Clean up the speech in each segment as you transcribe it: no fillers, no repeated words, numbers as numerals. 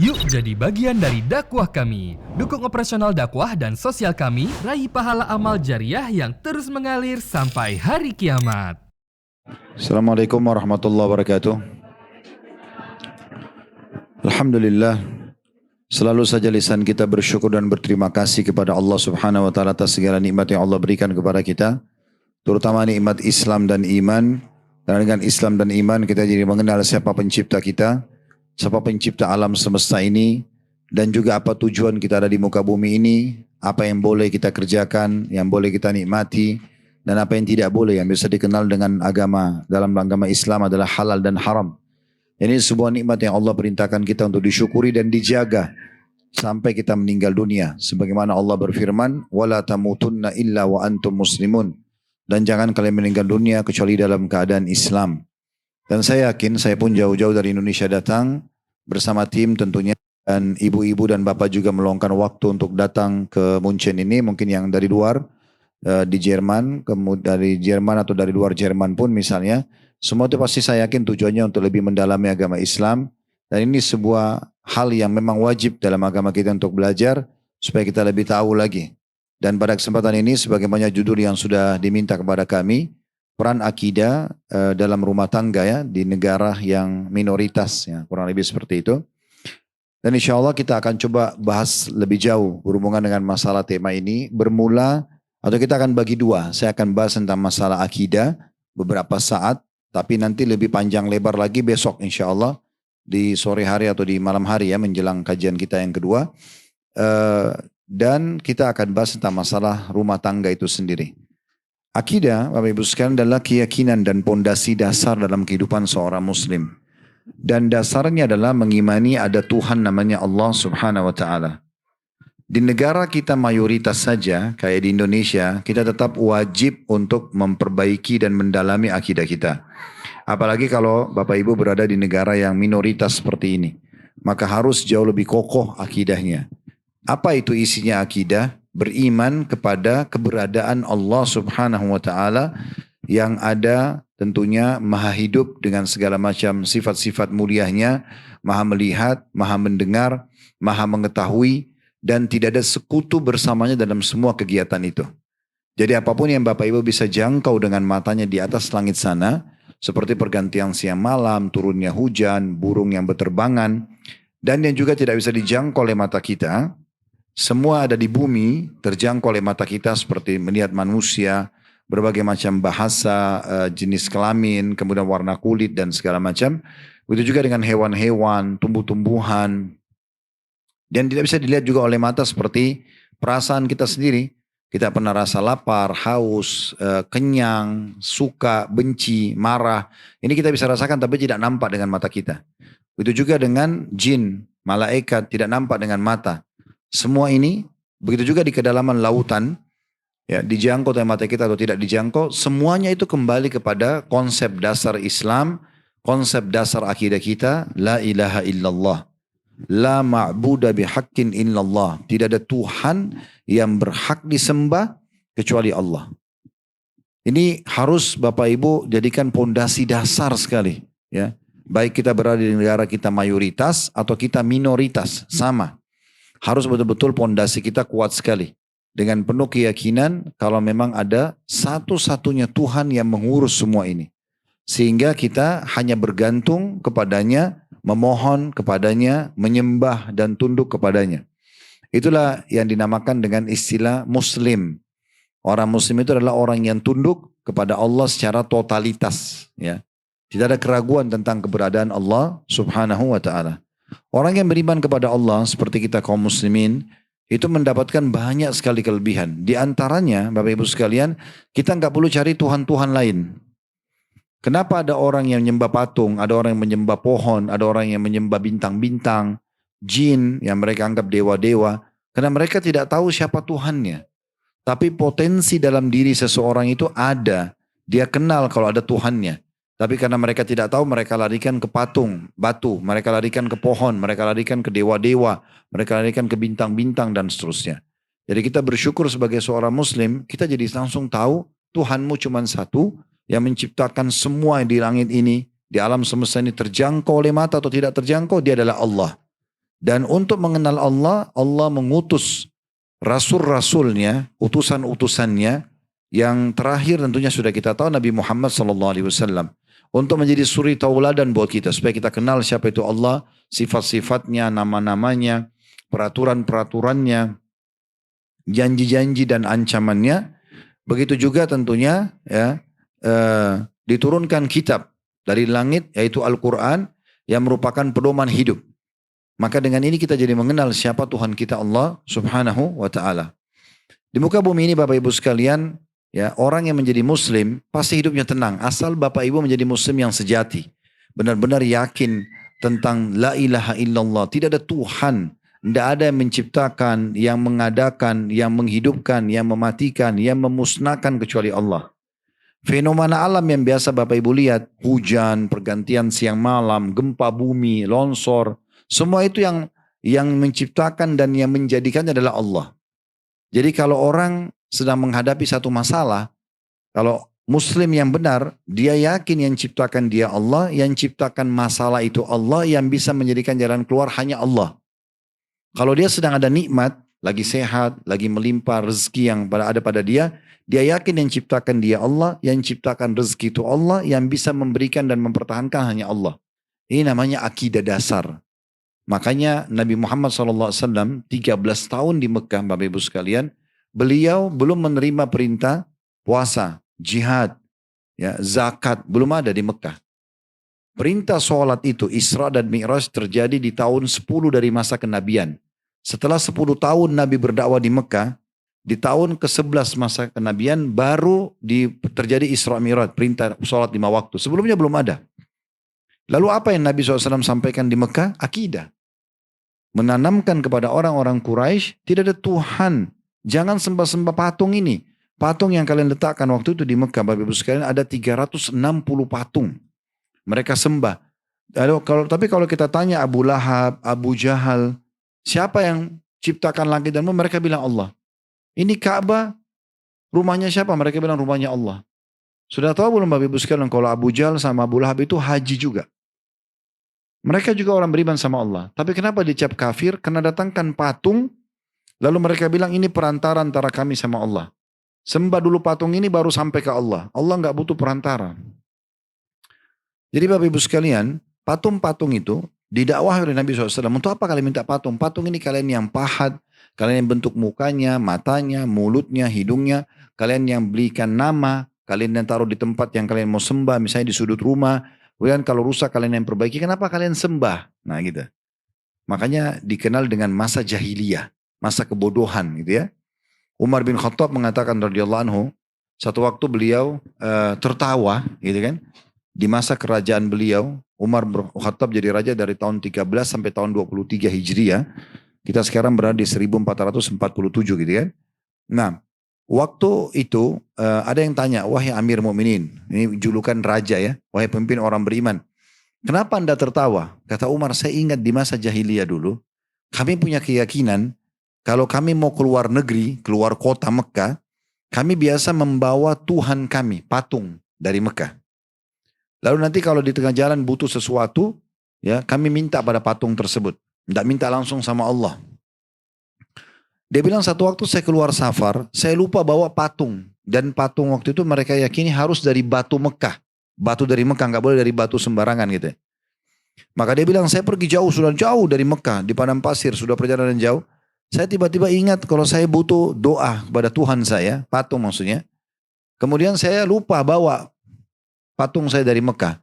Yuk jadi bagian dari dakwah kami. Dukung operasional dakwah dan sosial kami, raih pahala amal jariah yang terus mengalir sampai hari kiamat. Assalamualaikum warahmatullahi wabarakatuh. Alhamdulillah, selalu saja lisan kita bersyukur dan berterima kasih kepada Allah Subhanahu wa taala atas segala nikmat yang Allah berikan kepada kita, terutama nikmat Islam dan iman. Dan dengan Islam dan iman kita jadi mengenal siapa pencipta kita, siapa pencipta alam semesta ini, dan juga apa tujuan kita ada di muka bumi ini, apa yang boleh kita kerjakan, yang boleh kita nikmati, dan apa yang tidak boleh, yang bisa dikenal dengan agama. Dalam agama Islam adalah halal dan haram. Ini sebuah nikmat yang Allah perintahkan kita untuk disyukuri dan dijaga sampai kita meninggal dunia. Sebagaimana Allah berfirman, وَلَا تَمُوتُنَّ إِلَّا وَأَنْتُمْ مُسْلِمُونَ. Dan jangan kalian meninggal dunia kecuali dalam keadaan Islam. Dan saya yakin, saya pun jauh-jauh dari Indonesia datang bersama tim tentunya. Dan ibu-ibu dan bapak juga meluangkan waktu untuk datang ke Munchen ini. Mungkin yang dari luar, di Jerman, kemudian dari Jerman atau dari luar Jerman pun misalnya. Semua itu pasti saya yakin tujuannya untuk lebih mendalami agama Islam. Dan ini sebuah hal yang memang wajib dalam agama kita untuk belajar supaya kita lebih tahu lagi. Dan pada kesempatan ini sebagaimana judul yang sudah diminta kepada kami, peran akidah dalam rumah tangga ya di negara yang minoritas ya, kurang lebih seperti itu. Dan insya Allah kita akan coba bahas lebih jauh berhubungan dengan masalah tema ini. Bermula atau kita akan bagi dua. Saya akan bahas tentang masalah akidah beberapa saat. Tapi nanti lebih panjang lebar lagi besok insya Allah. Di sore hari atau di malam hari ya menjelang kajian kita yang kedua. Dan kita akan bahas tentang masalah rumah tangga itu sendiri. Akidah Bapak Ibu sekalian adalah keyakinan dan pondasi dasar dalam kehidupan seorang muslim. Dan dasarnya adalah mengimani ada Tuhan namanya Allah Subhanahu wa taala. Di negara kita mayoritas saja, kayak di Indonesia, kita tetap wajib untuk memperbaiki dan mendalami akidah kita. Apalagi kalau Bapak Ibu berada di negara yang minoritas seperti ini. Maka harus jauh lebih kokoh akidahnya. Apa itu isinya akidah? Beriman kepada keberadaan Allah Subhanahu wa taala yang ada tentunya maha hidup dengan segala macam sifat-sifat mulianya, maha melihat, maha mendengar, maha mengetahui, dan tidak ada sekutu bersamanya dalam semua kegiatan itu. Jadi apapun yang Bapak Ibu bisa jangkau dengan matanya di atas langit sana, seperti pergantian siang malam, turunnya hujan, burung yang berterbangan, dan yang juga tidak bisa dijangkau oleh mata kita, semua ada di bumi, terjangkau oleh mata kita seperti melihat manusia, berbagai macam bahasa, jenis kelamin, kemudian warna kulit dan segala macam. Begitu juga dengan hewan-hewan, tumbuh-tumbuhan. Dan tidak bisa dilihat juga oleh mata seperti perasaan kita sendiri. Kita pernah rasa lapar, haus, kenyang, suka, benci, marah. Ini kita bisa rasakan tapi tidak nampak dengan mata kita. Begitu juga dengan jin, malaikat, tidak nampak dengan mata. Semua ini, begitu juga di kedalaman lautan, ya, dijangkau oleh mata kita atau tidak dijangkau, semuanya itu kembali kepada konsep dasar Islam, konsep dasar akidah kita, la ilaha illallah. La ma'buda bihaqqin illallah. Tidak ada Tuhan yang berhak disembah kecuali Allah. Ini harus Bapak Ibu jadikan pondasi dasar sekali. Ya. Baik kita berada di negara kita mayoritas atau kita minoritas, sama. Harus betul-betul pondasi kita kuat sekali. Dengan penuh keyakinan kalau memang ada satu-satunya Tuhan yang mengurus semua ini. Sehingga kita hanya bergantung kepadanya, memohon kepadanya, menyembah dan tunduk kepadanya. Itulah yang dinamakan dengan istilah muslim. Orang muslim itu adalah orang yang tunduk kepada Allah secara totalitas. Ya. Tidak ada keraguan tentang keberadaan Allah Subhanahu wa ta'ala. Orang yang beriman kepada Allah seperti kita kaum muslimin itu mendapatkan banyak sekali kelebihan. Di antaranya Bapak Ibu sekalian, kita nggak perlu cari Tuhan-Tuhan lain. Kenapa ada orang yang menyembah patung, ada orang yang menyembah pohon, ada orang yang menyembah bintang-bintang, jin yang mereka anggap dewa-dewa. Karena mereka tidak tahu siapa Tuhannya. Tapi potensi dalam diri seseorang itu ada. Dia kenal kalau ada Tuhannya. Tapi karena mereka tidak tahu, mereka larikan ke patung, batu, mereka larikan ke pohon, mereka larikan ke dewa-dewa, mereka larikan ke bintang-bintang dan seterusnya. Jadi kita bersyukur sebagai seorang muslim, kita jadi langsung tahu Tuhanmu cuma satu, yang menciptakan semua di langit ini, di alam semesta ini terjangkau oleh mata atau tidak terjangkau, dia adalah Allah. Dan untuk mengenal Allah, Allah mengutus rasul-rasulnya, utusan-utusannya, yang terakhir tentunya sudah kita tahu Nabi Muhammad SAW. Untuk menjadi suri tauladan buat kita, supaya kita kenal siapa itu Allah, sifat-sifatnya, nama-namanya, peraturan-peraturannya, janji-janji dan ancamannya. Begitu juga tentunya ya, diturunkan kitab dari langit, yaitu Al-Quran, yang merupakan pedoman hidup. Maka dengan ini kita jadi mengenal siapa Tuhan kita Allah subhanahu wa ta'ala. Di muka bumi ini Bapak Ibu sekalian, ya, orang yang menjadi muslim pasti hidupnya tenang. Asal Bapak Ibu menjadi muslim yang sejati. Benar-benar yakin tentang la ilaha illallah. Tidak ada Tuhan. Tidak ada yang menciptakan, yang mengadakan, yang menghidupkan, yang mematikan, yang memusnahkan kecuali Allah. Fenomena alam yang biasa Bapak Ibu lihat, hujan, pergantian siang malam, gempa bumi, longsor, semua itu yang menciptakan dan yang menjadikannya adalah Allah. Jadi kalau orang sedang menghadapi satu masalah, kalau muslim yang benar, dia yakin yang ciptakan dia Allah, yang ciptakan masalah itu Allah, yang bisa menjadikan jalan keluar hanya Allah. Kalau dia sedang ada nikmat, lagi sehat, lagi melimpah rezeki yang ada pada dia yakin yang ciptakan dia Allah, yang ciptakan rezeki itu Allah, yang bisa memberikan dan mempertahankan hanya Allah. Ini namanya akidah dasar. Makanya Nabi Muhammad SAW 13 tahun di Mekah, Bapak Ibu sekalian, beliau belum menerima perintah puasa, jihad, ya, zakat, belum ada di Mekah. Perintah sholat itu, Isra dan Mi'raj terjadi di tahun 10 dari masa kenabian. Setelah 10 tahun Nabi berdakwah di Mekah, di tahun ke-11 masa kenabian baru terjadi Isra Mi'raj, perintah sholat 5 waktu. Sebelumnya belum ada. Lalu apa yang Nabi SAW sampaikan di Mekah? Akidah. Menanamkan kepada orang-orang Quraisy, tidak ada Tuhan. Jangan sembah-sembah patung ini. Patung yang kalian letakkan waktu itu di Mekah, Bapak Ibu sekalian, ada 360 patung. Mereka sembah. Tapi kalau kita tanya Abu Lahab, Abu Jahal, siapa yang ciptakan langit dan bumi? Mereka bilang Allah. Ini Ka'bah, rumahnya siapa? Mereka bilang rumahnya Allah. Sudah tahu belum Bapak Ibu sekalian, kalau Abu Jahal sama Abu Lahab itu haji juga. Mereka juga orang beriman sama Allah. Tapi kenapa dicap kafir? Karena datangkan patung, lalu mereka bilang ini perantara antara kami sama Allah. Sembah dulu patung ini baru sampai ke Allah. Allah nggak butuh perantara. Jadi Bapak Ibu sekalian, patung-patung itu didakwah oleh Nabi SAW. Untuk apa kalian minta patung? Patung ini kalian yang pahat, kalian yang bentuk mukanya, matanya, mulutnya, hidungnya, kalian yang belikan nama, kalian yang taruh di tempat yang kalian mau sembah, misalnya di sudut rumah. Kemudian kalau rusak kalian yang perbaiki, kenapa kalian sembah? Nah gitu. Makanya dikenal dengan masa jahiliyah, masa kebodohan gitu ya. Umar bin Khattab mengatakan radhiyallahu anhu, satu waktu beliau tertawa gitu kan. Di masa kerajaan beliau, Umar bin Khattab jadi raja dari tahun 13 sampai tahun 23 Hijriah. Kita sekarang berada di 1447 gitu kan. Nah, waktu itu ada yang tanya, wahai Amir Mukminin, ini julukan raja ya, wahai pemimpin orang beriman, kenapa Anda tertawa? Kata Umar, saya ingat di masa jahiliyah dulu, kami punya keyakinan kalau kami mau keluar negeri, keluar kota Mekah, kami biasa membawa Tuhan kami, patung dari Mekah. Lalu nanti kalau di tengah jalan butuh sesuatu, ya kami minta pada patung tersebut, tidak minta langsung sama Allah. Dia bilang satu waktu saya keluar safar, saya lupa bawa patung. Dan patung waktu itu mereka yakini harus dari batu Mekah. Batu dari Mekah, nggak boleh dari batu sembarangan gitu. Maka dia bilang saya pergi jauh, sudah jauh dari Mekah, di padang pasir, sudah perjalanan jauh. Saya tiba-tiba ingat kalau saya butuh doa kepada Tuhan saya, patung maksudnya. Kemudian saya lupa bawa patung saya dari Mekah.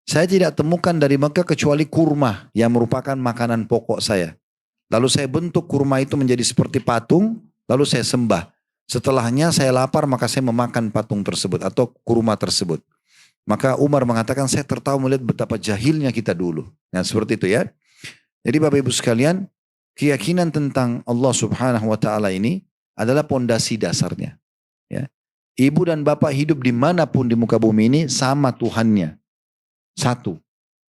Saya tidak temukan dari Mekah kecuali kurma yang merupakan makanan pokok saya. Lalu saya bentuk kurma itu menjadi seperti patung, lalu saya sembah. Setelahnya saya lapar maka saya memakan patung tersebut atau kurma tersebut. Maka Umar mengatakan saya tertawa melihat betapa jahilnya kita dulu. Nah seperti itu ya. Jadi Bapak Ibu sekalian, keyakinan tentang Allah Subhanahu wa Ta'ala ini adalah pondasi dasarnya. Ya. Ibu dan bapak hidup dimanapun di muka bumi ini sama Tuhannya. Satu.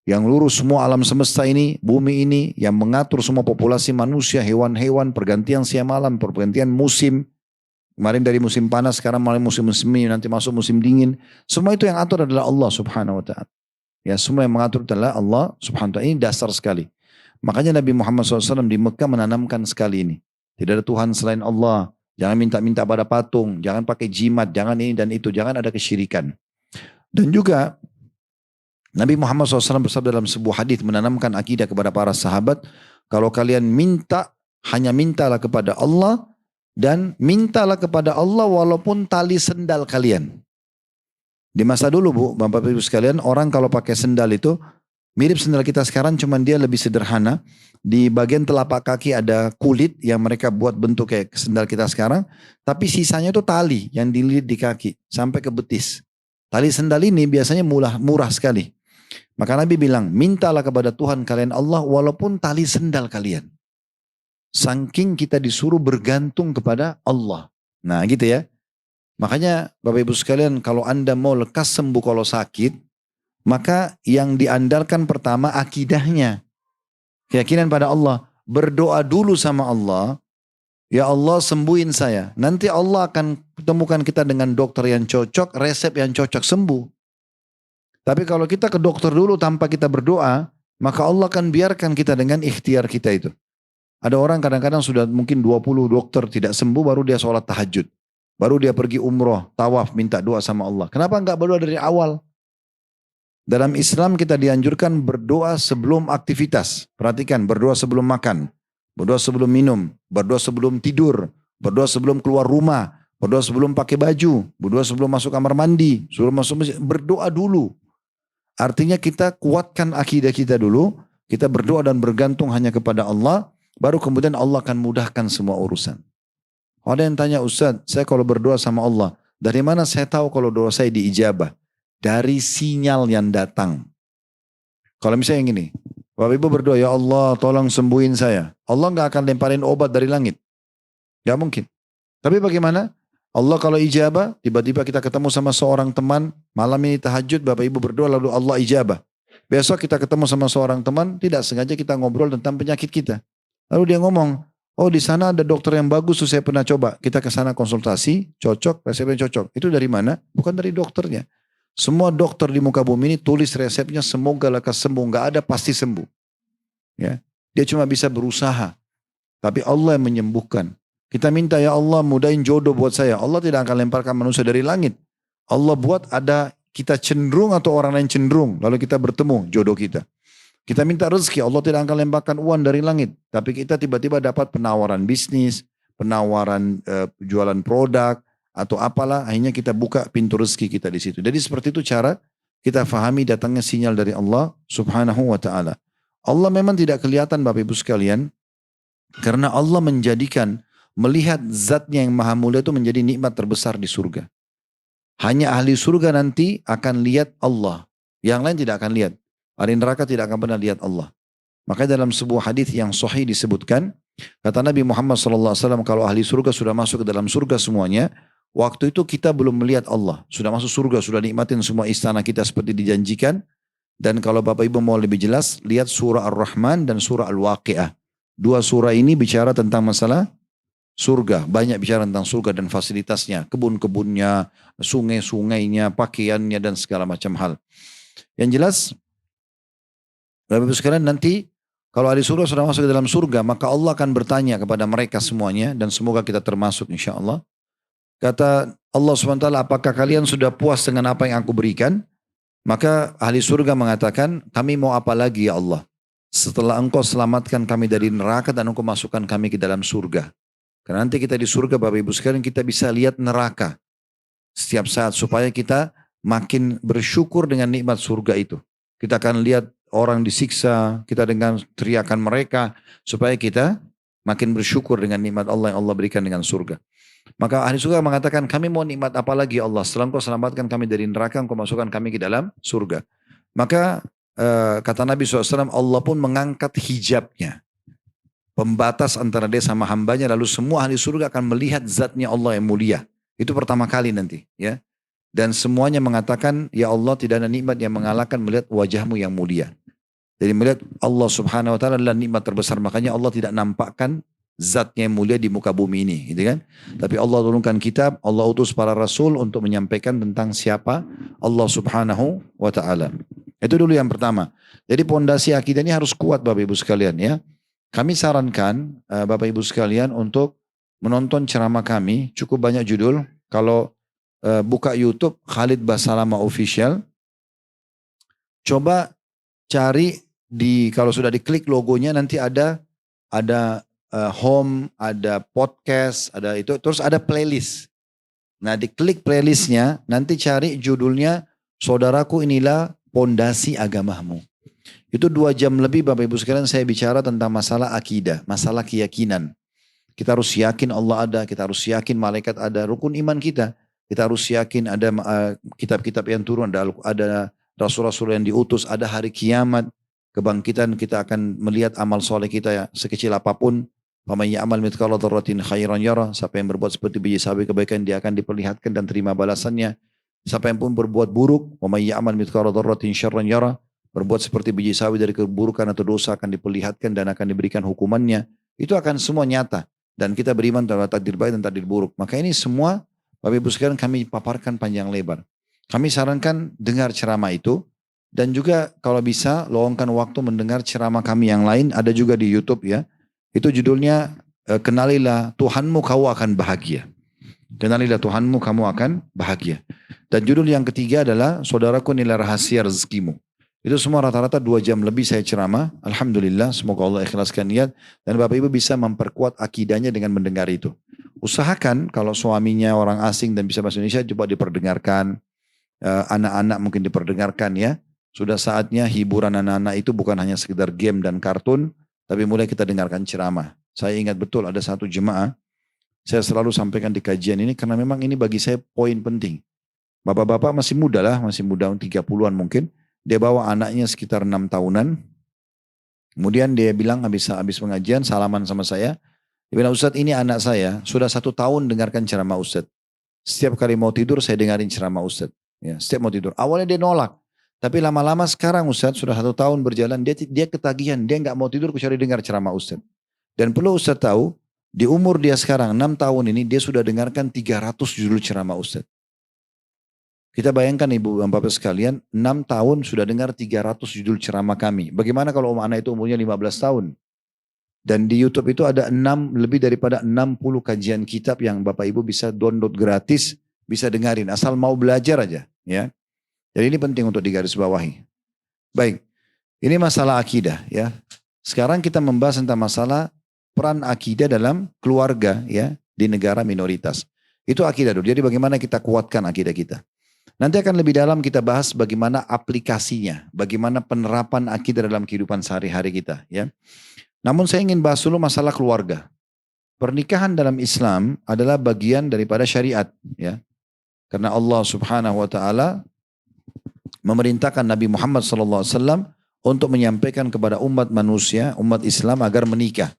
Yang lurus semua alam semesta ini, bumi ini, yang mengatur semua populasi manusia, hewan-hewan, pergantian siang malam, pergantian musim. Kemarin dari musim panas, sekarang mulai musim semi, nanti masuk musim dingin. Semua itu yang atur adalah Allah Subhanahu wa Ta'ala. Ya, semua yang mengatur adalah Allah Subhanahu wa Ta'ala. Ini dasar sekali. Makanya Nabi Muhammad SAW di Mekah menanamkan sekali ini. Tidak ada Tuhan selain Allah. Jangan minta-minta pada patung. Jangan pakai jimat. Jangan ini dan itu. Jangan ada kesyirikan. Dan juga Nabi Muhammad SAW bersabda dalam sebuah hadis menanamkan akidah kepada para sahabat. Kalau kalian minta, hanya mintalah kepada Allah. Dan mintalah kepada Allah walaupun tali sendal kalian. Di masa dulu Bu, Bapak Ibu sekalian, orang kalau pakai sendal itu mirip sendal kita sekarang, cuman dia lebih sederhana. Di bagian telapak kaki ada kulit yang mereka buat bentuk kayak sendal kita sekarang. Tapi sisanya itu tali yang dililit di kaki sampai ke betis. Tali sendal ini biasanya murah sekali. Maka Nabi bilang, mintalah kepada Tuhan kalian Allah walaupun tali sendal kalian. Saking kita disuruh bergantung kepada Allah. Nah gitu ya. Makanya Bapak Ibu sekalian, kalau Anda mau lekas sembuh kalau sakit, maka yang diandalkan pertama akidahnya. Keyakinan pada Allah. Berdoa dulu sama Allah. Ya Allah sembuhin saya. Nanti Allah akan temukan kita dengan dokter yang cocok, resep yang cocok, sembuh. Tapi kalau kita ke dokter dulu tanpa kita berdoa, maka Allah akan biarkan kita dengan ikhtiar kita itu. Ada orang kadang-kadang sudah mungkin 20 dokter tidak sembuh, baru dia sholat tahajud. Baru dia pergi umroh, tawaf, minta doa sama Allah. Kenapa enggak berdoa dari awal? Dalam Islam kita dianjurkan berdoa sebelum aktivitas. Perhatikan, berdoa sebelum makan, berdoa sebelum minum, berdoa sebelum tidur, berdoa sebelum keluar rumah, berdoa sebelum pakai baju, berdoa sebelum masuk kamar mandi, sebelum masuk masjid. Berdoa dulu. Artinya kita kuatkan akidah kita dulu, kita berdoa dan bergantung hanya kepada Allah, baru kemudian Allah akan mudahkan semua urusan. Ada yang tanya, Ustaz, saya kalau berdoa sama Allah, dari mana saya tahu kalau doa saya diijabah? Dari sinyal yang datang. Kalau misalnya yang gini, Bapak Ibu berdoa, ya Allah tolong sembuhin saya. Allah nggak akan lemparin obat dari langit. Gak mungkin. Tapi bagaimana? Allah kalau ijabah, tiba-tiba kita ketemu sama seorang teman, malam ini tahajud, Bapak Ibu berdoa lalu Allah ijabah. Besok kita ketemu sama seorang teman, tidak sengaja kita ngobrol tentang penyakit kita. Lalu dia ngomong, oh di sana ada dokter yang bagus tuh saya pernah coba. Kita ke sana konsultasi, cocok, resepnya cocok. Itu dari mana? Bukan dari dokternya. Semua dokter di muka bumi ini tulis resepnya semoga lekas sembuh. Gak ada pasti sembuh. Ya, dia cuma bisa berusaha. Tapi Allah yang menyembuhkan. Kita minta ya Allah mudahin jodoh buat saya. Allah tidak akan lemparkan manusia dari langit. Allah buat ada kita cenderung atau orang lain cenderung. Lalu kita bertemu jodoh kita. Kita minta rezeki, Allah tidak akan lemparkan uang dari langit. Tapi kita tiba-tiba dapat penawaran bisnis, penawaran jualan produk, atau apalah, akhirnya kita buka pintu rezeki kita di situ. Jadi seperti itu cara kita fahami datangnya sinyal dari Allah subhanahu wa ta'ala. Allah memang tidak kelihatan Bapak Ibu sekalian, karena Allah menjadikan, melihat zatnya yang maha mulia itu menjadi nikmat terbesar di surga. Hanya ahli surga nanti akan lihat Allah. Yang lain tidak akan lihat. Ahli neraka tidak akan pernah lihat Allah. Makanya dalam sebuah hadis yang sahih disebutkan, kata Nabi Muhammad SAW, kalau ahli surga sudah masuk ke dalam surga semuanya, waktu itu kita belum melihat Allah. Sudah masuk surga, sudah nikmatin semua istana kita seperti dijanjikan. Dan kalau Bapak Ibu mau lebih jelas, lihat surah Ar-Rahman dan surah Al-Waqi'ah. Dua surah ini bicara tentang masalah surga. Banyak bicara tentang surga dan fasilitasnya. Kebun-kebunnya, sungai-sungainya, pakaiannya dan segala macam hal. Yang jelas, Bapak Ibu sekalian, nanti kalau ahli surga sudah masuk ke dalam surga, maka Allah akan bertanya kepada mereka semuanya, dan semoga kita termasuk insya Allah. Kata Allah SWT, apakah kalian sudah puas dengan apa yang aku berikan? Maka ahli surga mengatakan, kami mau apa lagi ya Allah? Setelah engkau selamatkan kami dari neraka dan engkau masukkan kami ke dalam surga. Karena nanti kita di surga Bapak Ibu sekalian, kita bisa lihat neraka setiap saat, supaya kita makin bersyukur dengan nikmat surga itu. Kita akan lihat orang disiksa, kita dengan teriakan mereka, supaya kita makin bersyukur dengan nikmat Allah yang Allah berikan dengan surga. Maka ahli surga mengatakan, kami mau nikmat apa lagi ya Allah? Setelah engkau selamatkan kami dari neraka, engkau masukkan kami ke dalam surga. Maka kata Nabi SAW, Allah pun mengangkat hijabnya. Pembatas antara dia sama hambanya, lalu semua ahli surga akan melihat zatnya Allah yang mulia. Itu pertama kali nanti. Ya. Dan semuanya mengatakan, ya Allah tidak ada nikmat yang mengalahkan melihat wajahmu yang mulia. Jadi melihat Allah subhanahu wa ta'ala adalah nikmat terbesar. Makanya Allah tidak nampakkan zatnya yang mulia di muka bumi ini. Gitu kan? Tapi Allah turunkan kitab, Allah utus para rasul untuk menyampaikan tentang siapa Allah subhanahu wa ta'ala. Itu dulu yang pertama. Jadi pondasi akidah ini harus kuat Bapak Ibu sekalian ya. Kami sarankan Bapak Ibu sekalian untuk menonton ceramah kami. Cukup banyak judul. Kalau buka YouTube Khalid Basalamah Official. Coba cari kalau sudah diklik logonya nanti ada home, ada podcast, ada itu, terus ada playlist. Nah diklik playlistnya, nanti cari judulnya Saudaraku Inilah Pondasi Agamamu. Itu 2 jam lebih Bapak Ibu sekalian saya bicara tentang masalah akidah, masalah keyakinan. Kita harus yakin Allah ada, kita harus yakin malaikat ada, rukun iman kita. Kita harus yakin ada kitab-kitab yang turun, ada rasul-rasul yang diutus, ada hari kiamat, kebangkitan kita akan melihat amal soleh kita ya, sekecil apapun. Faman ya'mal mithqala dzarratin khairan yara. Siapa yang berbuat seperti biji sawi kebaikan dia akan diperlihatkan dan terima balasannya. Siapa yang pun berbuat buruk, faman ya'mal mithqala dzarratin syarran yara. Berbuat seperti biji sawi dari keburukan atau dosa akan diperlihatkan dan akan diberikan hukumannya. Itu akan semua nyata. Dan kita beriman terhadap takdir baik dan takdir buruk. Maka ini semua Bapak Ibu sekalian kami paparkan panjang lebar. Kami sarankan dengar ceramah itu. Dan juga kalau bisa luangkan waktu mendengar ceramah kami yang lain. Ada juga di YouTube ya. Itu judulnya Kenalilah Tuhanmu Kau Akan Bahagia. Kenalilah Tuhanmu Kamu Akan Bahagia. Dan judul yang ketiga adalah Saudaraku Inilah Rahasia Rezekimu. Itu semua rata-rata 2 jam lebih saya ceramah. Alhamdulillah semoga Allah ikhlaskan niat. Dan Bapak Ibu bisa memperkuat akidahnya dengan mendengar itu. Usahakan kalau suaminya orang asing dan bisa bahasa Indonesia coba diperdengarkan. Anak-anak mungkin diperdengarkan ya. Sudah saatnya hiburan anak-anak itu bukan hanya sekedar game dan kartun. Tapi mulai kita dengarkan ceramah. Saya ingat betul ada satu jemaah. Saya selalu sampaikan di kajian ini karena memang ini bagi saya poin penting. Bapak-bapak masih muda lah, masih muda 30-an mungkin. Dia bawa anaknya sekitar 6 tahunan. Kemudian dia bilang habis pengajian salaman sama saya. Dia bilang, Ustadz ini anak saya sudah 1 tahun dengarkan ceramah Ustadz. Setiap kali mau tidur saya dengarin ceramah Ustadz. Ya, setiap mau tidur. Awalnya dia nolak. Tapi lama-lama sekarang Ustadz sudah 1 tahun berjalan, dia ketagihan, dia nggak mau tidur kecuali dengar ceramah Ustadz. Dan perlu Ustadz tahu, di umur dia sekarang 6 tahun ini dia sudah dengarkan 300 judul ceramah Ustadz. Kita bayangkan Ibu dan Bapak sekalian, 6 tahun sudah dengar 300 judul ceramah kami. Bagaimana kalau anak itu umurnya 15 tahun? Dan di YouTube itu ada lebih daripada 60 kajian kitab yang Bapak Ibu bisa download gratis, bisa dengarin asal mau belajar aja, ya. Jadi ini penting untuk digarisbawahi. Baik, ini masalah akidah ya. Sekarang kita membahas tentang masalah peran akidah dalam keluarga ya di negara minoritas. Itu akidah dulu. Jadi bagaimana kita kuatkan akidah kita. Nanti akan lebih dalam kita bahas bagaimana aplikasinya, bagaimana penerapan akidah dalam kehidupan sehari-hari kita ya. Namun saya ingin bahas dulu masalah keluarga. Pernikahan dalam Islam adalah bagian daripada syariat ya. Karena Allah Subhanahu wa taala memerintahkan Nabi Muhammad SAW untuk menyampaikan kepada umat manusia, umat Islam agar menikah.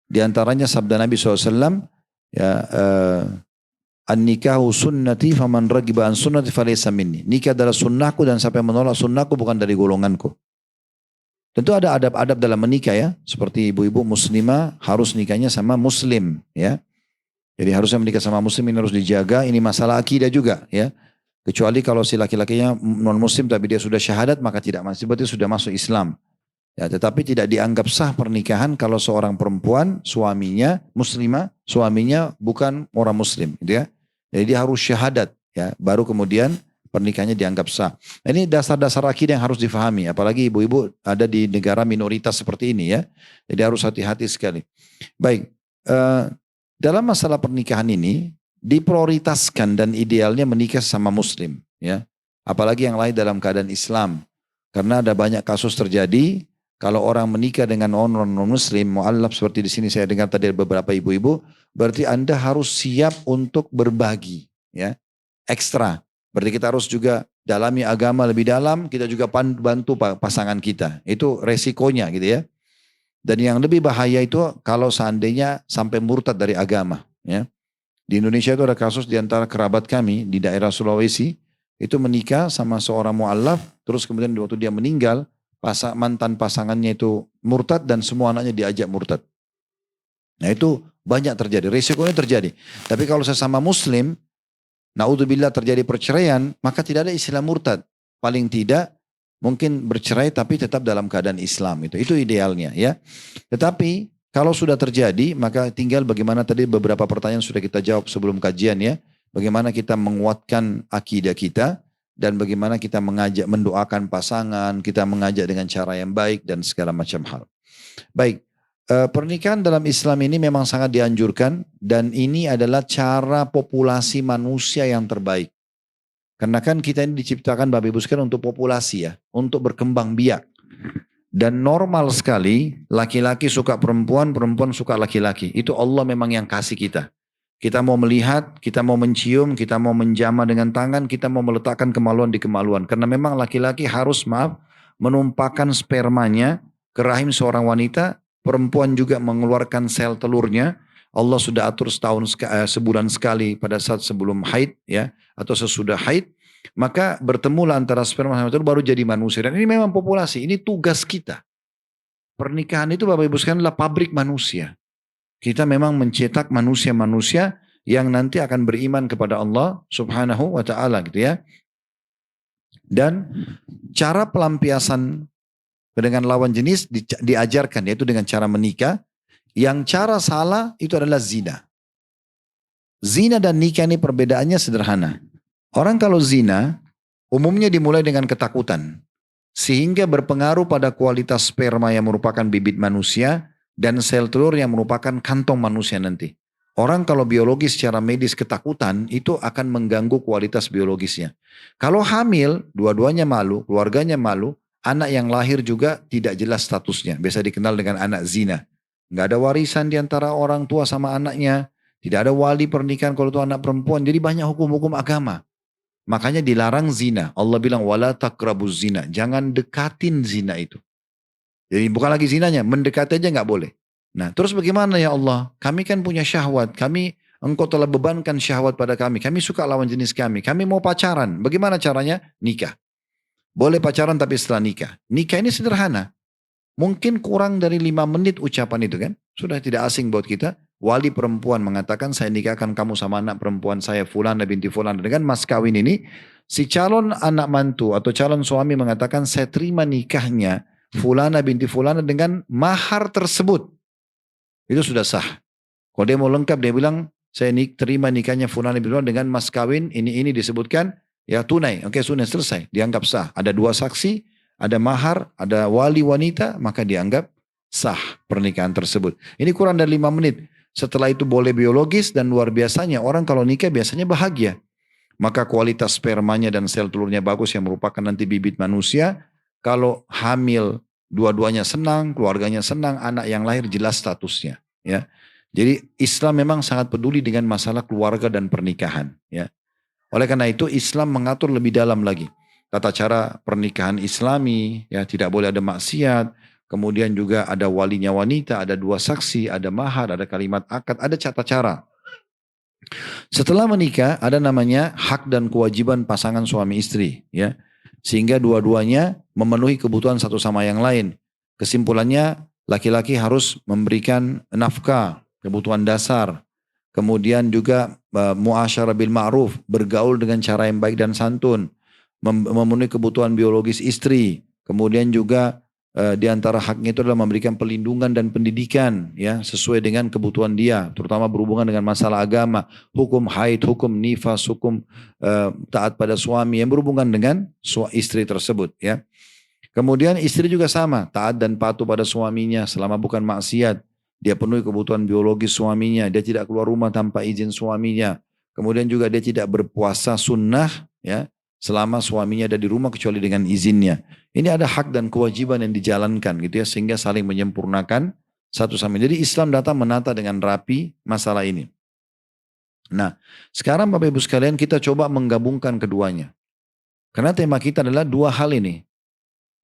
Di antaranya sabda Nabi SAW, ya, an-nikahu sunnati faman ragiba an sunnati falaysa minni. Nikah adalah sunnahku dan siapa yang menolak sunnahku bukan dari golonganku. Tentu ada adab-adab dalam menikah ya, seperti ibu-ibu muslimah harus nikahnya sama muslim ya. Jadi harusnya menikah sama muslim ini harus dijaga, ini masalah akidah juga ya. Kecuali kalau si laki-lakinya non muslim tapi dia sudah syahadat maka tidak masih, berarti sudah masuk Islam. Ya, tetapi tidak dianggap sah pernikahan kalau seorang perempuan suaminya muslimah, suaminya bukan orang muslim, gitu ya. Jadi dia harus syahadat ya, baru kemudian pernikahannya dianggap sah. Nah, ini dasar-dasar akidah yang harus difahami, apalagi ibu-ibu ada di negara minoritas seperti ini ya. Jadi harus hati-hati sekali. Baik, dalam masalah pernikahan ini diprioritaskan dan idealnya menikah sama muslim ya, apalagi yang lain dalam keadaan Islam, karena ada banyak kasus terjadi kalau orang menikah dengan non muslim mu'allaf seperti di sini saya dengar tadi beberapa ibu-ibu, berarti Anda harus siap untuk berbagi ya, ekstra. Berarti kita harus juga dalami agama lebih dalam, kita juga bantu pasangan kita, itu resikonya gitu ya. Dan yang lebih bahaya itu kalau seandainya sampai murtad dari agama ya. Di Indonesia itu ada kasus di antara kerabat kami di daerah Sulawesi, itu menikah sama seorang mu'allaf, terus kemudian waktu dia meninggal, mantan pasangannya itu murtad dan semua anaknya diajak murtad. Nah itu banyak terjadi, risikonya terjadi. Tapi kalau sesama muslim, naudzubillah terjadi perceraian, maka tidak ada istilah murtad. Paling tidak Mungkin bercerai tapi tetap dalam keadaan Islam, itu idealnya ya. Tetapi kalau sudah terjadi, maka tinggal bagaimana tadi beberapa pertanyaan sudah kita jawab sebelum kajian ya. Bagaimana kita menguatkan akidah kita dan bagaimana kita mengajak mendoakan pasangan, kita mengajak dengan cara yang baik dan segala macam hal. Baik, pernikahan dalam Islam ini memang sangat dianjurkan dan ini adalah cara populasi manusia yang terbaik. Karena kan kita ini diciptakan Bapak Ibu sekalian untuk populasi ya, untuk berkembang biak. Dan normal sekali laki-laki suka perempuan, perempuan suka laki-laki. Itu Allah memang yang kasih kita. Kita mau melihat, kita mau mencium, kita mau menjamah dengan tangan, kita mau meletakkan kemaluan di kemaluan. Karena memang laki-laki harus menumpahkan spermanya ke rahim seorang wanita, perempuan juga mengeluarkan sel telurnya. Allah sudah atur sebulan sekali pada saat sebelum haid ya, atau sesudah haid, maka bertemulah antara sperma sama telur baru jadi manusia. Dan ini memang populasi, ini tugas kita. Pernikahan itu Bapak Ibu sekalian adalah pabrik manusia. Kita memang mencetak manusia-manusia yang nanti akan beriman kepada Allah Subhanahu wa taala gitu ya. Dan cara pelampiasan dengan lawan jenis diajarkan, yaitu dengan cara menikah. Yang cara salah itu adalah zina. Zina dan nikah ini perbedaannya sederhana. Orang kalau zina umumnya dimulai dengan ketakutan. Sehingga berpengaruh pada kualitas sperma yang merupakan bibit manusia dan sel telur yang merupakan kantong manusia nanti. Orang kalau biologis secara medis ketakutan itu akan mengganggu kualitas biologisnya. Kalau hamil, dua-duanya malu, keluarganya malu, anak yang lahir juga tidak jelas statusnya. Biasa dikenal dengan anak zina. Nggak ada warisan di antara orang tua sama anaknya. Tidak ada wali pernikahan kalau itu anak perempuan. Jadi banyak hukum-hukum agama. Makanya dilarang zina. Allah bilang wala taqrabuz zina. Jangan dekatin zina itu. Jadi bukan lagi zinanya, mendekati aja nggak boleh. Nah, terus bagaimana ya Allah? Kami kan punya syahwat. Engkau telah bebankan syahwat pada kami. Kami suka lawan jenis kami. Kami mau pacaran. Bagaimana caranya? Nikah. Boleh pacaran tapi setelah nikah. Nikah ini sederhana. Mungkin kurang dari 5 menit ucapan itu kan. Sudah tidak asing buat kita. Wali perempuan mengatakan saya nikahkan kamu sama anak perempuan saya Fulana binti Fulana. Dengan mas kawin ini. Si calon anak mantu atau calon suami mengatakan saya terima nikahnya Fulana binti Fulana dengan mahar tersebut. Itu sudah sah. Kalau dia mau lengkap dia bilang saya terima nikahnya Fulana binti Fulana dengan mas kawin ini disebutkan ya tunai. Oke tunai selesai. Dianggap sah. Ada 2 saksi. Ada mahar, ada wali wanita, maka dianggap sah pernikahan tersebut. Ini kurang dari 5 menit. Setelah itu boleh biologis dan luar biasanya orang kalau nikah biasanya bahagia. Maka kualitas spermanya dan sel telurnya bagus yang merupakan nanti bibit manusia. Kalau hamil dua-duanya senang, keluarganya senang, anak yang lahir jelas statusnya. Ya. Jadi Islam memang sangat peduli dengan masalah keluarga dan pernikahan. Ya. Oleh karena itu Islam mengatur lebih dalam lagi. Tata cara pernikahan Islami, ya tidak boleh ada maksiat, kemudian juga ada walinya wanita, ada 2 saksi, ada mahar, ada kalimat akad, ada tata cara. Setelah menikah ada namanya hak dan kewajiban pasangan suami istri, ya, sehingga dua-duanya memenuhi kebutuhan satu sama yang lain. Kesimpulannya laki-laki harus memberikan nafkah, kebutuhan dasar, kemudian juga muasyarah bil ma'ruf, bergaul dengan cara yang baik dan santun. Memenuhi kebutuhan biologis istri, kemudian juga di antara haknya itu adalah memberikan perlindungan dan pendidikan ya sesuai dengan kebutuhan dia, terutama berhubungan dengan masalah agama, hukum haid, hukum nifas, hukum taat pada suami yang berhubungan dengan istri tersebut ya. Kemudian istri juga sama, taat dan patuh pada suaminya selama bukan maksiat. Dia penuhi kebutuhan biologis suaminya, dia tidak keluar rumah tanpa izin suaminya. Kemudian juga dia tidak berpuasa sunnah ya. Selama suaminya ada di rumah kecuali dengan izinnya. Ini ada hak dan kewajiban yang dijalankan gitu ya. Sehingga saling menyempurnakan satu sama lain. Jadi Islam datang menata dengan rapi masalah ini. Nah sekarang Bapak Ibu sekalian kita coba menggabungkan keduanya. Karena tema kita adalah 2 hal ini.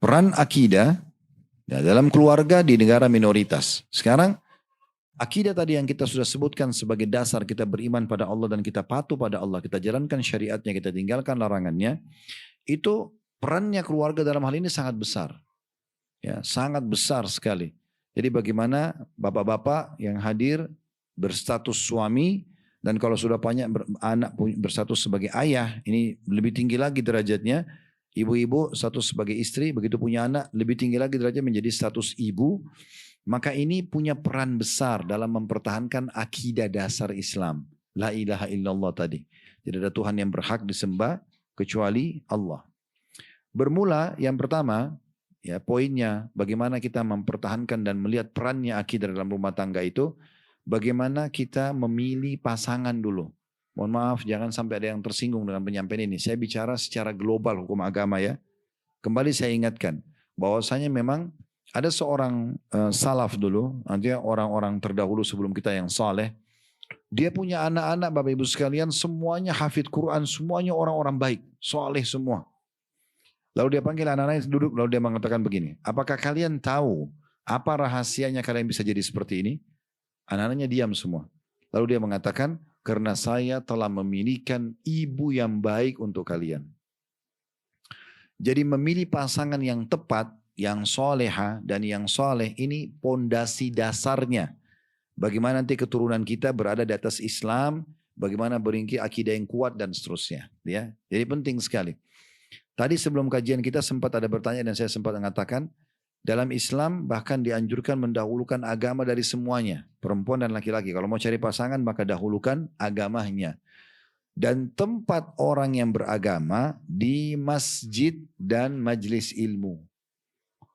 Peran akidah ya, dalam keluarga di negara minoritas. Sekarang akidah tadi yang kita sudah sebutkan sebagai dasar kita beriman pada Allah dan kita patuh pada Allah, kita jalankan syariatnya, kita tinggalkan larangannya, itu perannya keluarga dalam hal ini sangat besar. Ya, sangat besar sekali. Jadi bagaimana bapak-bapak yang hadir berstatus suami dan kalau sudah banyak anak berstatus sebagai ayah, ini lebih tinggi lagi derajatnya, Ibu-ibu status sebagai istri, begitu punya anak, lebih tinggi lagi derajat menjadi status ibu. Maka ini punya peran besar dalam mempertahankan akidah dasar Islam. La ilaha illallah tadi. Tidak ada Tuhan yang berhak disembah kecuali Allah. Bermula yang pertama, ya poinnya bagaimana kita mempertahankan dan melihat perannya akidah dalam rumah tangga itu, bagaimana kita memilih pasangan dulu. Mohon maaf, jangan sampai ada yang tersinggung dengan penyampaian ini. Saya bicara secara global hukum agama ya. Kembali saya ingatkan, bahwasanya memang ada seorang salaf dulu, artinya orang-orang terdahulu sebelum kita yang saleh. Dia punya anak-anak Bapak Ibu sekalian, semuanya hafid Quran, semuanya orang-orang baik, saleh semua. Lalu dia panggil anak-anaknya duduk, lalu dia mengatakan begini, apakah kalian tahu apa rahasianya kalian bisa jadi seperti ini? Anak-anaknya diam semua. Lalu dia mengatakan, karena saya telah memilihkan ibu yang baik untuk kalian. Jadi memilih pasangan yang tepat, yang soleha dan yang soleh ini pondasi dasarnya. Bagaimana nanti keturunan kita berada di atas Islam, bagaimana beringki akidah yang kuat dan seterusnya. Ya, jadi penting sekali. Tadi sebelum kajian kita sempat ada bertanya dan saya sempat mengatakan, dalam Islam bahkan dianjurkan mendahulukan agama dari semuanya. Perempuan dan laki-laki. Kalau mau cari pasangan maka dahulukan agamanya. Dan tempat orang yang beragama di masjid dan majlis ilmu.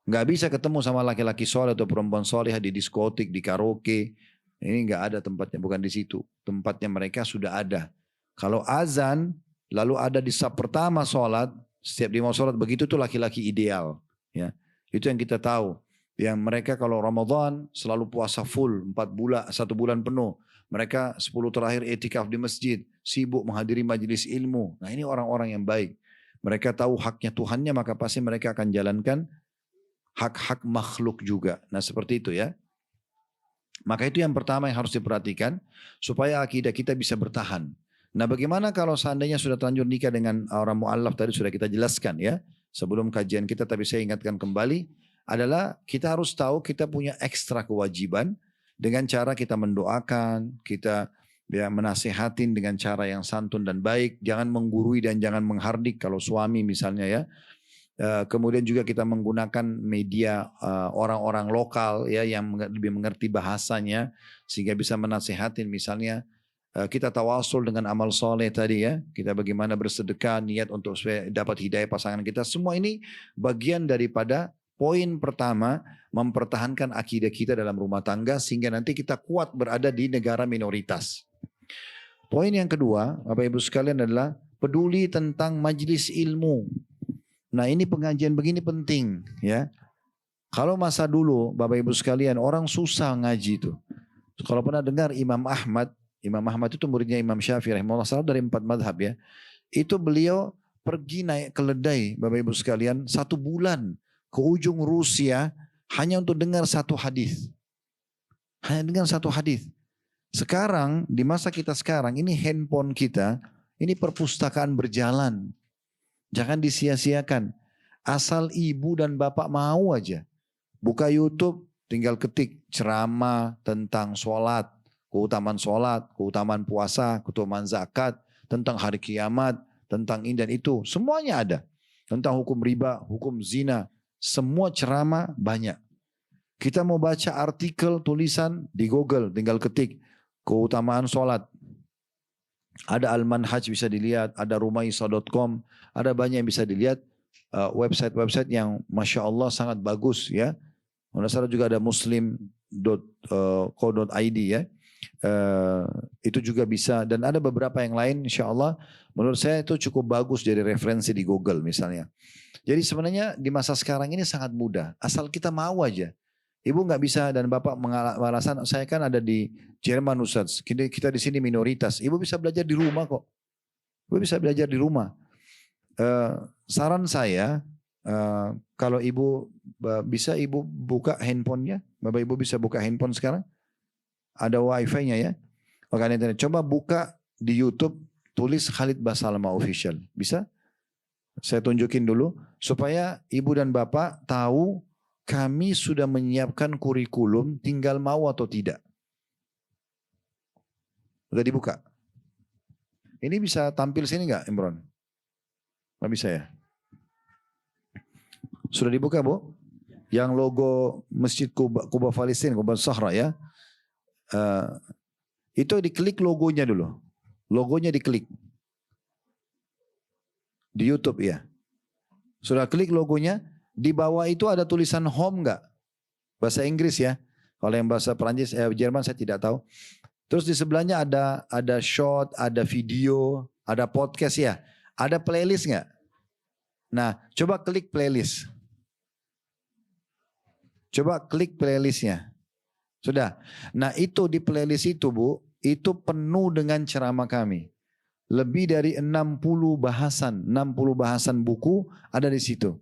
Nggak bisa ketemu sama laki-laki soleh atau perempuan soleh di diskotik, di karaoke. Ini nggak ada tempatnya, bukan di situ. Tempatnya mereka sudah ada. Kalau azan, lalu ada di saf pertama sholat, setiap dia mau sholat begitu tuh laki-laki ideal. Ya. Itu yang kita tahu. Yang mereka kalau Ramadan selalu puasa full 4 bulan, 1 bulan penuh. Mereka 10 terakhir etikaf di masjid, sibuk menghadiri majelis ilmu. Nah ini orang-orang yang baik. Mereka tahu haknya Tuhannya, maka pasti mereka akan jalankan hak-hak makhluk juga. Nah seperti itu ya. Maka itu yang pertama yang harus diperhatikan, supaya akidah kita bisa bertahan. Nah bagaimana kalau seandainya sudah terlanjur nikah dengan orang mu'allaf, tadi sudah kita jelaskan ya. Sebelum kajian kita, tapi saya ingatkan kembali, adalah kita harus tahu kita punya ekstra kewajiban dengan cara kita mendoakan, kita ya menasihatin dengan cara yang santun dan baik, jangan menggurui dan jangan menghardik kalau suami misalnya ya. Kemudian juga kita menggunakan media orang-orang lokal ya yang lebih mengerti bahasanya sehingga bisa menasihatin misalnya. Kita tawasul dengan amal soleh tadi ya. Kita bagaimana bersedekah, niat untuk supaya dapat hidayah pasangan kita. Semua ini bagian daripada poin pertama, mempertahankan akidah kita dalam rumah tangga sehingga nanti kita kuat berada di negara minoritas. Poin yang kedua, Bapak Ibu sekalian adalah peduli tentang majlis ilmu. Nah ini pengajian begini penting ya. Kalau masa dulu Bapak Ibu sekalian orang susah ngaji itu. Kalau pernah dengar Imam Ahmad itu muridnya Imam Syafi'i rahimahullah, salah dari 4 madhab ya. Itu beliau pergi naik keledai Bapak Ibu sekalian 1 bulan ke ujung Rusia hanya untuk dengar 1 hadis. Hanya dengar 1 hadis. Sekarang di masa kita sekarang ini handphone kita, ini perpustakaan berjalan. Jangan disia-siakan. Asal ibu dan bapak mau aja. Buka YouTube, tinggal ketik ceramah tentang sholat. Keutamaan puasa, keutamaan zakat, tentang hari kiamat, tentang ini dan itu. Semuanya ada. Tentang hukum riba, hukum zina. Semua ceramah banyak. Kita mau baca artikel, tulisan di Google, tinggal ketik. Keutamaan sholat. Ada Al-Manhaj bisa dilihat, ada rumaisa.com, ada banyak yang bisa dilihat. Website-website yang Masya Allah sangat bagus ya. Menurut juga ada muslim.co.id ya. Itu juga bisa dan ada beberapa yang lain insya Allah menurut saya itu cukup bagus jadi referensi di Google misalnya. Jadi sebenarnya di masa sekarang ini sangat mudah asal kita mau aja. Ibu nggak bisa dan bapak mengalasan saya kan ada di Jerman Ustaz, kita di sini minoritas. Ibu bisa belajar di rumah kok. Ibu bisa belajar di rumah. Saran saya kalau ibu bisa ibu buka handphonenya, bapak ibu bisa buka handphone sekarang. Ada wifi-nya ya. Makanya internet. Coba buka di YouTube, tulis Khalid Basalamah Official. Bisa? Saya tunjukin dulu. Supaya ibu dan bapak tahu kami sudah menyiapkan kurikulum tinggal mau atau tidak. Udah dibuka? Ini bisa tampil sini nggak Imron? Nggak bisa ya? Sudah dibuka Bu? Yang logo Masjid Quba Palestina, Quba Sahra ya. Itu diklik logonya dulu. Logonya diklik. Di YouTube ya. Sudah klik logonya. Di bawah itu ada tulisan home enggak? Bahasa Inggris ya. Kalau yang bahasa Perancis, Jerman saya tidak tahu. Terus di sebelahnya ada shot, ada video, ada podcast ya. Ada playlist enggak? Nah, coba klik playlist. Coba klik playlistnya. Sudah. Nah itu di playlist itu Bu, itu penuh dengan ceramah kami. Lebih dari 60 bahasan buku ada di situ.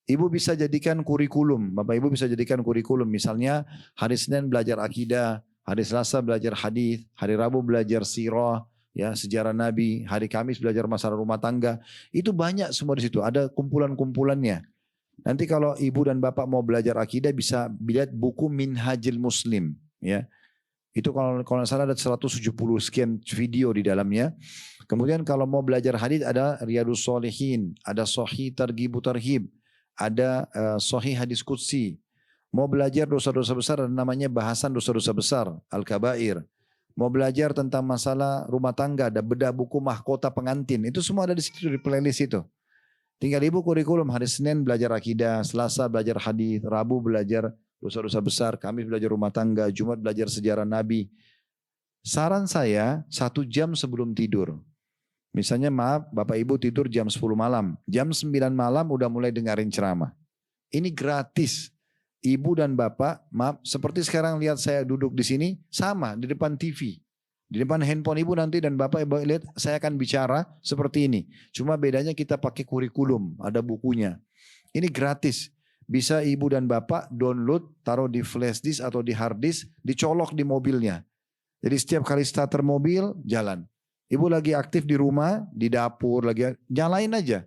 Ibu bisa jadikan kurikulum, Bapak Ibu bisa jadikan kurikulum. Misalnya hari Senin belajar akidah, hari Selasa belajar hadis, hari Rabu belajar sirah, ya sejarah Nabi, hari Kamis belajar masalah rumah tangga. Itu banyak semua di situ, ada kumpulan-kumpulannya. Nanti kalau ibu dan bapak mau belajar akidah bisa lihat buku Minhajul Muslim, ya. Itu kalau nggak salah ada 170 sekian video di dalamnya. Kemudian kalau mau belajar hadis ada Riyadus Shalihin, ada Sahih Targhib Tarhib, ada Sahih Hadis Qudsi. Mau belajar dosa-dosa besar ada namanya bahasan dosa-dosa besar, Al-Kabair. Mau belajar tentang masalah rumah tangga ada bedah buku mahkota pengantin. Itu semua ada di situ di playlist itu. Tinggal ibu kurikulum hari Senin belajar akidah, Selasa belajar hadis, Rabu belajar dosa-dosa besar, Kamis belajar rumah tangga, Jumat belajar sejarah Nabi. Saran saya 1 jam sebelum tidur. Misalnya maaf Bapak Ibu tidur jam 10 malam. Jam 9 malam udah mulai dengerin ceramah. Ini gratis. Ibu dan Bapak, maaf seperti sekarang lihat saya duduk di sini, sama di depan TV. Di depan handphone Ibu nanti dan Bapak Ibu lihat saya akan bicara seperti ini. Cuma bedanya kita pakai kurikulum, ada bukunya. Ini gratis. Bisa ibu dan bapak download, taruh di flash disk atau di hard disk, dicolok di mobilnya. Jadi setiap kali starter mobil, jalan. Ibu lagi aktif di rumah, di dapur, lagi nyalain aja.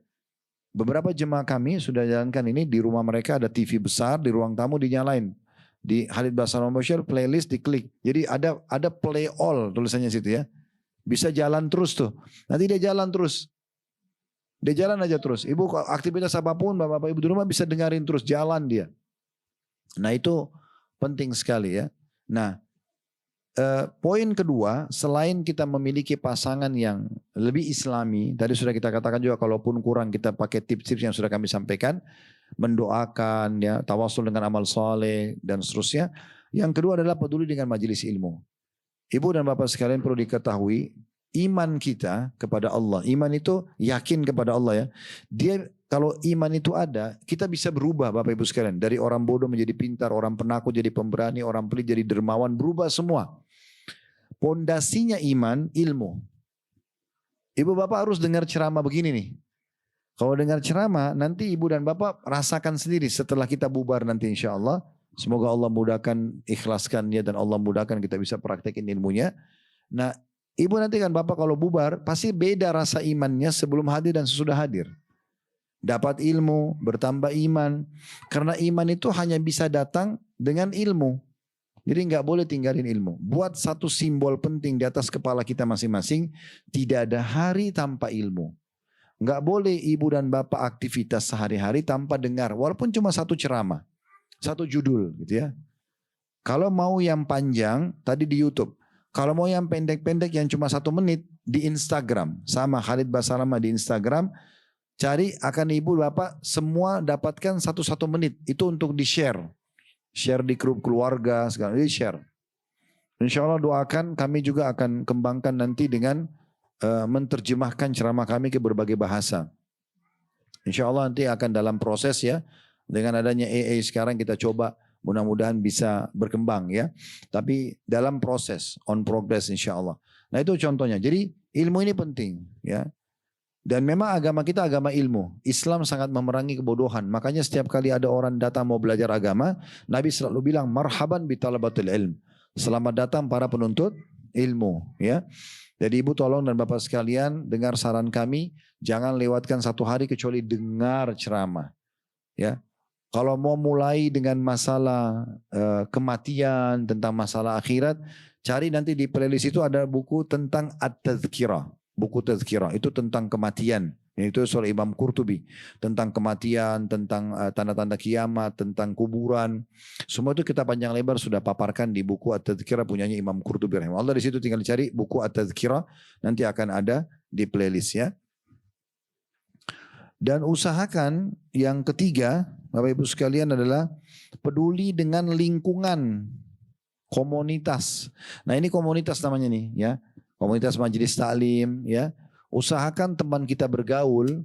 Beberapa jemaah kami sudah jalankan ini, di rumah mereka ada TV besar, di ruang tamu dinyalain. Di Khalid Basara Mubashir, playlist diklik. Jadi ada play all tulisannya situ ya. Bisa jalan terus tuh. Nanti dia jalan terus. Dia jalan aja terus. Ibu aktivitas apapun, bapak ibu di rumah bisa dengerin terus, jalan dia. Nah itu penting sekali ya. Nah poin kedua, selain kita memiliki pasangan yang lebih islami, tadi sudah kita katakan juga kalaupun kurang kita pakai tips-tips yang sudah kami sampaikan, mendoakan ya, tawasul dengan amal soleh dan seterusnya. Yang kedua adalah peduli dengan majelis ilmu. Ibu dan bapak sekalian perlu diketahui, iman kita kepada Allah, iman itu yakin kepada Allah ya. Dia kalau iman itu ada, kita bisa berubah Bapak Ibu sekalian. Dari orang bodoh menjadi pintar, orang penakut jadi pemberani, orang pelit jadi dermawan, berubah semua. Pondasinya iman, ilmu. Ibu bapak harus dengar ceramah begini nih. Kalau dengar ceramah, nanti ibu dan bapak rasakan sendiri setelah kita bubar nanti insya Allah. Semoga Allah mudahkan, ikhlaskannya dan Allah mudahkan kita bisa praktekin ilmunya. Nah, ibu nanti kan bapak kalau bubar pasti beda rasa imannya sebelum hadir dan sesudah hadir. Dapat ilmu, bertambah iman. Karena iman itu hanya bisa datang dengan ilmu. Jadi nggak boleh tinggalin ilmu. Buat satu simbol penting di atas kepala kita masing-masing. Tidak ada hari tanpa ilmu. Nggak boleh ibu dan bapak aktivitas sehari-hari tanpa dengar. Walaupun cuma satu ceramah. Satu judul gitu ya. Kalau mau yang panjang tadi di YouTube. Kalau mau yang pendek-pendek yang cuma 1 menit di Instagram. Sama Khalid Basarama di Instagram. Cari akan ibu bapak semua dapatkan 1 menit. Itu untuk di-share. Share di grup keluarga. Segala di-share. Insya Allah doakan kami juga akan kembangkan nanti dengan menerjemahkan ceramah kami ke berbagai bahasa. Insya Allah nanti akan dalam proses ya. Dengan adanya AA sekarang kita coba. Mudah-mudahan bisa berkembang ya. Tapi dalam proses, on progress insya Allah. Nah itu contohnya. Jadi ilmu ini penting ya. Dan memang agama kita agama ilmu. Islam sangat memerangi kebodohan. Makanya setiap kali ada orang datang mau belajar agama, Nabi selalu bilang marhaban bi talabatil ilm. Selamat datang para penuntut ilmu ya. Jadi ibu tolong dan bapak sekalian dengar saran kami. Jangan lewatkan 1 hari kecuali dengar ceramah. Ya. Kalau mau mulai dengan masalah kematian, tentang masalah akhirat, cari nanti di playlist itu ada buku tentang At-Tadhkirah. Buku Tadhkirah itu tentang kematian. Itu oleh Imam Qurtubi tentang kematian, tentang tanda-tanda kiamat, tentang kuburan. Semua itu kita panjang lebar sudah paparkan di buku At-Tadhkirah punyanya Imam Qurtubi rahimahullah. Di situ tinggal dicari buku At-Tadhkirah, nanti akan ada di playlist ya. Dan usahakan yang ketiga, Bapak Ibu sekalian, adalah peduli dengan lingkungan, komunitas. Nah, ini komunitas namanya nih ya. Komunitas majelis taklim ya. Usahakan teman kita bergaul.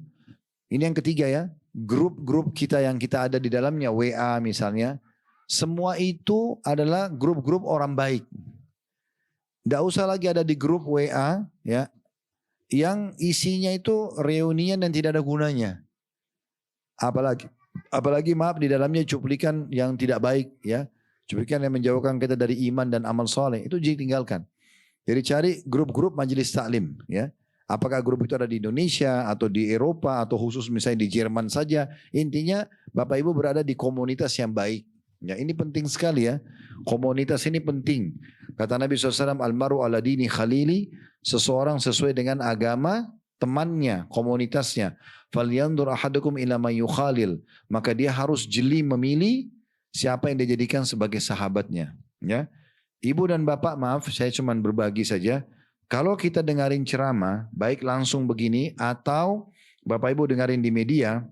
Ini yang ketiga ya. Grup-grup kita yang kita ada di dalamnya, WA misalnya. Semua itu adalah grup-grup orang baik. Tidak usah lagi ada di grup WA ya, yang isinya itu reunian dan tidak ada gunanya. Apalagi maaf, di dalamnya cuplikan yang tidak baik ya. Cuplikan yang menjauhkan kita dari iman dan amal soleh. Itu ditinggalkan. Jadi cari grup-grup majelis taklim ya. Apakah grup itu ada di Indonesia atau di Eropa atau khusus misalnya di Jerman saja. Intinya Bapak Ibu berada di komunitas yang baik. Ya, ini penting sekali ya. Komunitas ini penting. Kata Nabi SAW, Al-maru ala dini khalili. Seseorang sesuai dengan agama temannya, komunitasnya. Falyandur ahadukum ila man yukhalil. Maka dia harus jeli memilih siapa yang dia jadikan sebagai sahabatnya. Ya. Ibu dan bapak, maaf saya cuma berbagi saja. Kalau kita dengarin ceramah, baik langsung begini atau Bapak Ibu dengarin di media,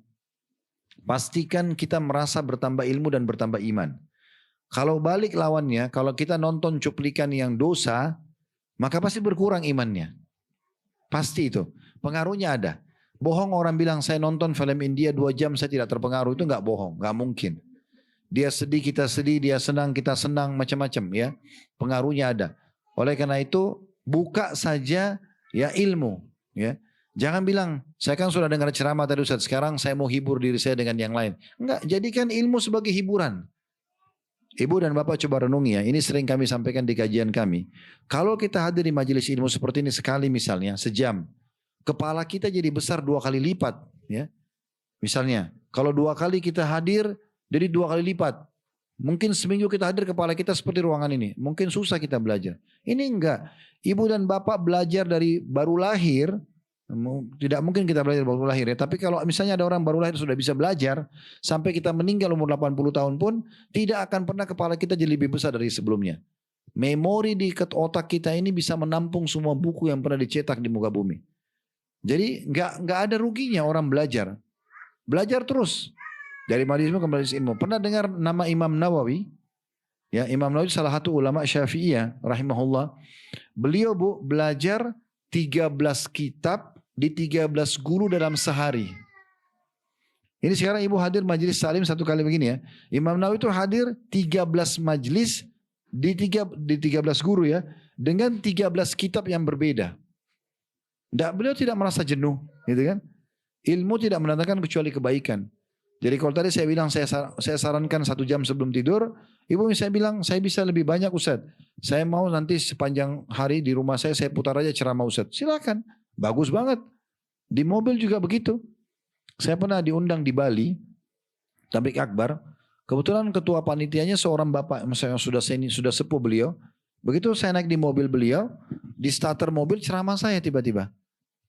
pastikan kita merasa bertambah ilmu dan bertambah iman. Kalau balik lawannya, kalau kita nonton cuplikan yang dosa, maka pasti berkurang imannya. Pasti itu. Pengaruhnya ada. Bohong orang bilang saya nonton film India 2 jam saya tidak terpengaruh, itu nggak bohong, nggak mungkin. Dia sedih, kita sedih, dia senang, kita senang, macam-macam ya. Pengaruhnya ada. Oleh karena itu, buka saja ya ilmu ya. Jangan bilang saya kan sudah dengar ceramah tadi Ustaz, sekarang saya mau hibur diri saya dengan yang lain. Enggak, jadikan ilmu sebagai hiburan. Ibu dan Bapak coba renungi ya. Ini sering kami sampaikan di kajian kami. Kalau kita hadir di majelis ilmu seperti ini sekali misalnya sejam, kepala kita jadi besar 2 kali lipat ya. Misalnya, kalau 2 kali kita hadir jadi 2 kali lipat. Mungkin seminggu kita hadir kepala kita seperti ruangan ini. Mungkin susah kita belajar. Ini enggak. Ibu dan bapak belajar dari baru lahir. Tidak mungkin kita belajar baru lahir ya. Tapi kalau misalnya ada orang baru lahir sudah bisa belajar. Sampai kita meninggal umur 80 tahun pun. Tidak akan pernah kepala kita jadi lebih besar dari sebelumnya. Memori di otak kita ini bisa menampung semua buku yang pernah dicetak di muka bumi. Jadi enggak ada ruginya orang belajar. Belajar terus. Dari majelis ilmu ke majelis ilmu. Pernah dengar nama Imam Nawawi? Ya, Imam Nawawi salah satu ulama Syafi'iyah rahimahullah. Beliau belajar 13 kitab di 13 guru dalam sehari. Ini sekarang ibu hadir majelis salim 1 kali begini ya. Imam Nawawi itu hadir 13 majelis di 13 guru ya. Dengan 13 kitab yang berbeda. Beliau tidak merasa jenuh. Gitu kan? Ilmu tidak mendatangkan kecuali kebaikan. Jadi kalau tadi saya bilang saya sarankan 1 jam sebelum tidur, ibu misalnya bilang saya bisa lebih banyak Ustaz. Saya mau nanti sepanjang hari di rumah saya putar aja ceramah Ustaz. Silakan, bagus banget. Di mobil juga begitu. Saya pernah diundang di Bali, tablik akbar. Kebetulan ketua panitianya seorang bapak, misalnya sudah sepuh beliau. Begitu saya naik di mobil beliau, di starter mobil ceramah saya tiba-tiba.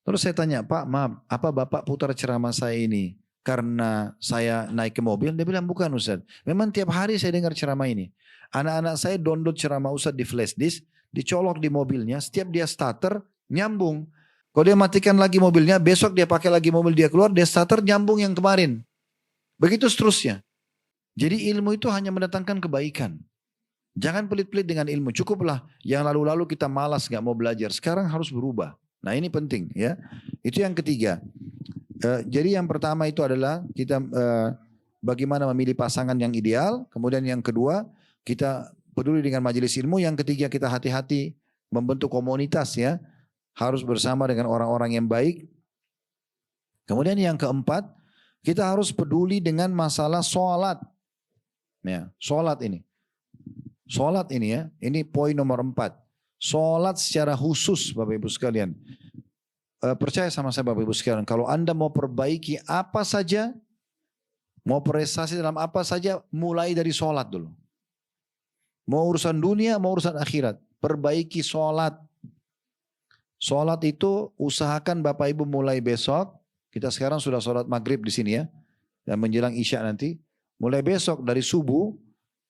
Terus saya tanya, Pak maaf, apa bapak putar ceramah saya ini karena saya naik ke mobil? Dia bilang bukan Ustaz. Memang tiap hari saya dengar ceramah ini. Anak-anak saya download ceramah Ustaz di flash disk, dicolok di mobilnya, setiap dia starter nyambung. Kalau dia matikan lagi mobilnya, besok dia pakai lagi mobil dia keluar, dia starter nyambung yang kemarin. Begitu seterusnya. Jadi ilmu itu hanya mendatangkan kebaikan. Jangan pelit-pelit dengan ilmu. Cukuplah yang lalu-lalu kita malas gak mau belajar. Sekarang harus berubah. Nah ini penting ya. Itu yang ketiga. Jadi yang pertama itu adalah kita bagaimana memilih pasangan yang ideal. Kemudian yang kedua kita peduli dengan majelis ilmu. Yang ketiga kita hati-hati membentuk komunitas ya. Harus bersama dengan orang-orang yang baik. Kemudian yang keempat kita harus peduli dengan masalah sholat. Ya, sholat ini. Sholat ini ya. Ini poin nomor 4. Sholat secara khusus Bapak Ibu sekalian. Percaya sama saya Bapak Ibu sekalian, kalau Anda mau perbaiki apa saja, mau prestasi dalam apa saja, mulai dari sholat dulu. Mau urusan dunia, mau urusan akhirat, perbaiki sholat. Sholat itu usahakan Bapak Ibu mulai besok, Kita sekarang sudah sholat maghrib di sini ya. Dan menjelang isya nanti. Mulai besok dari subuh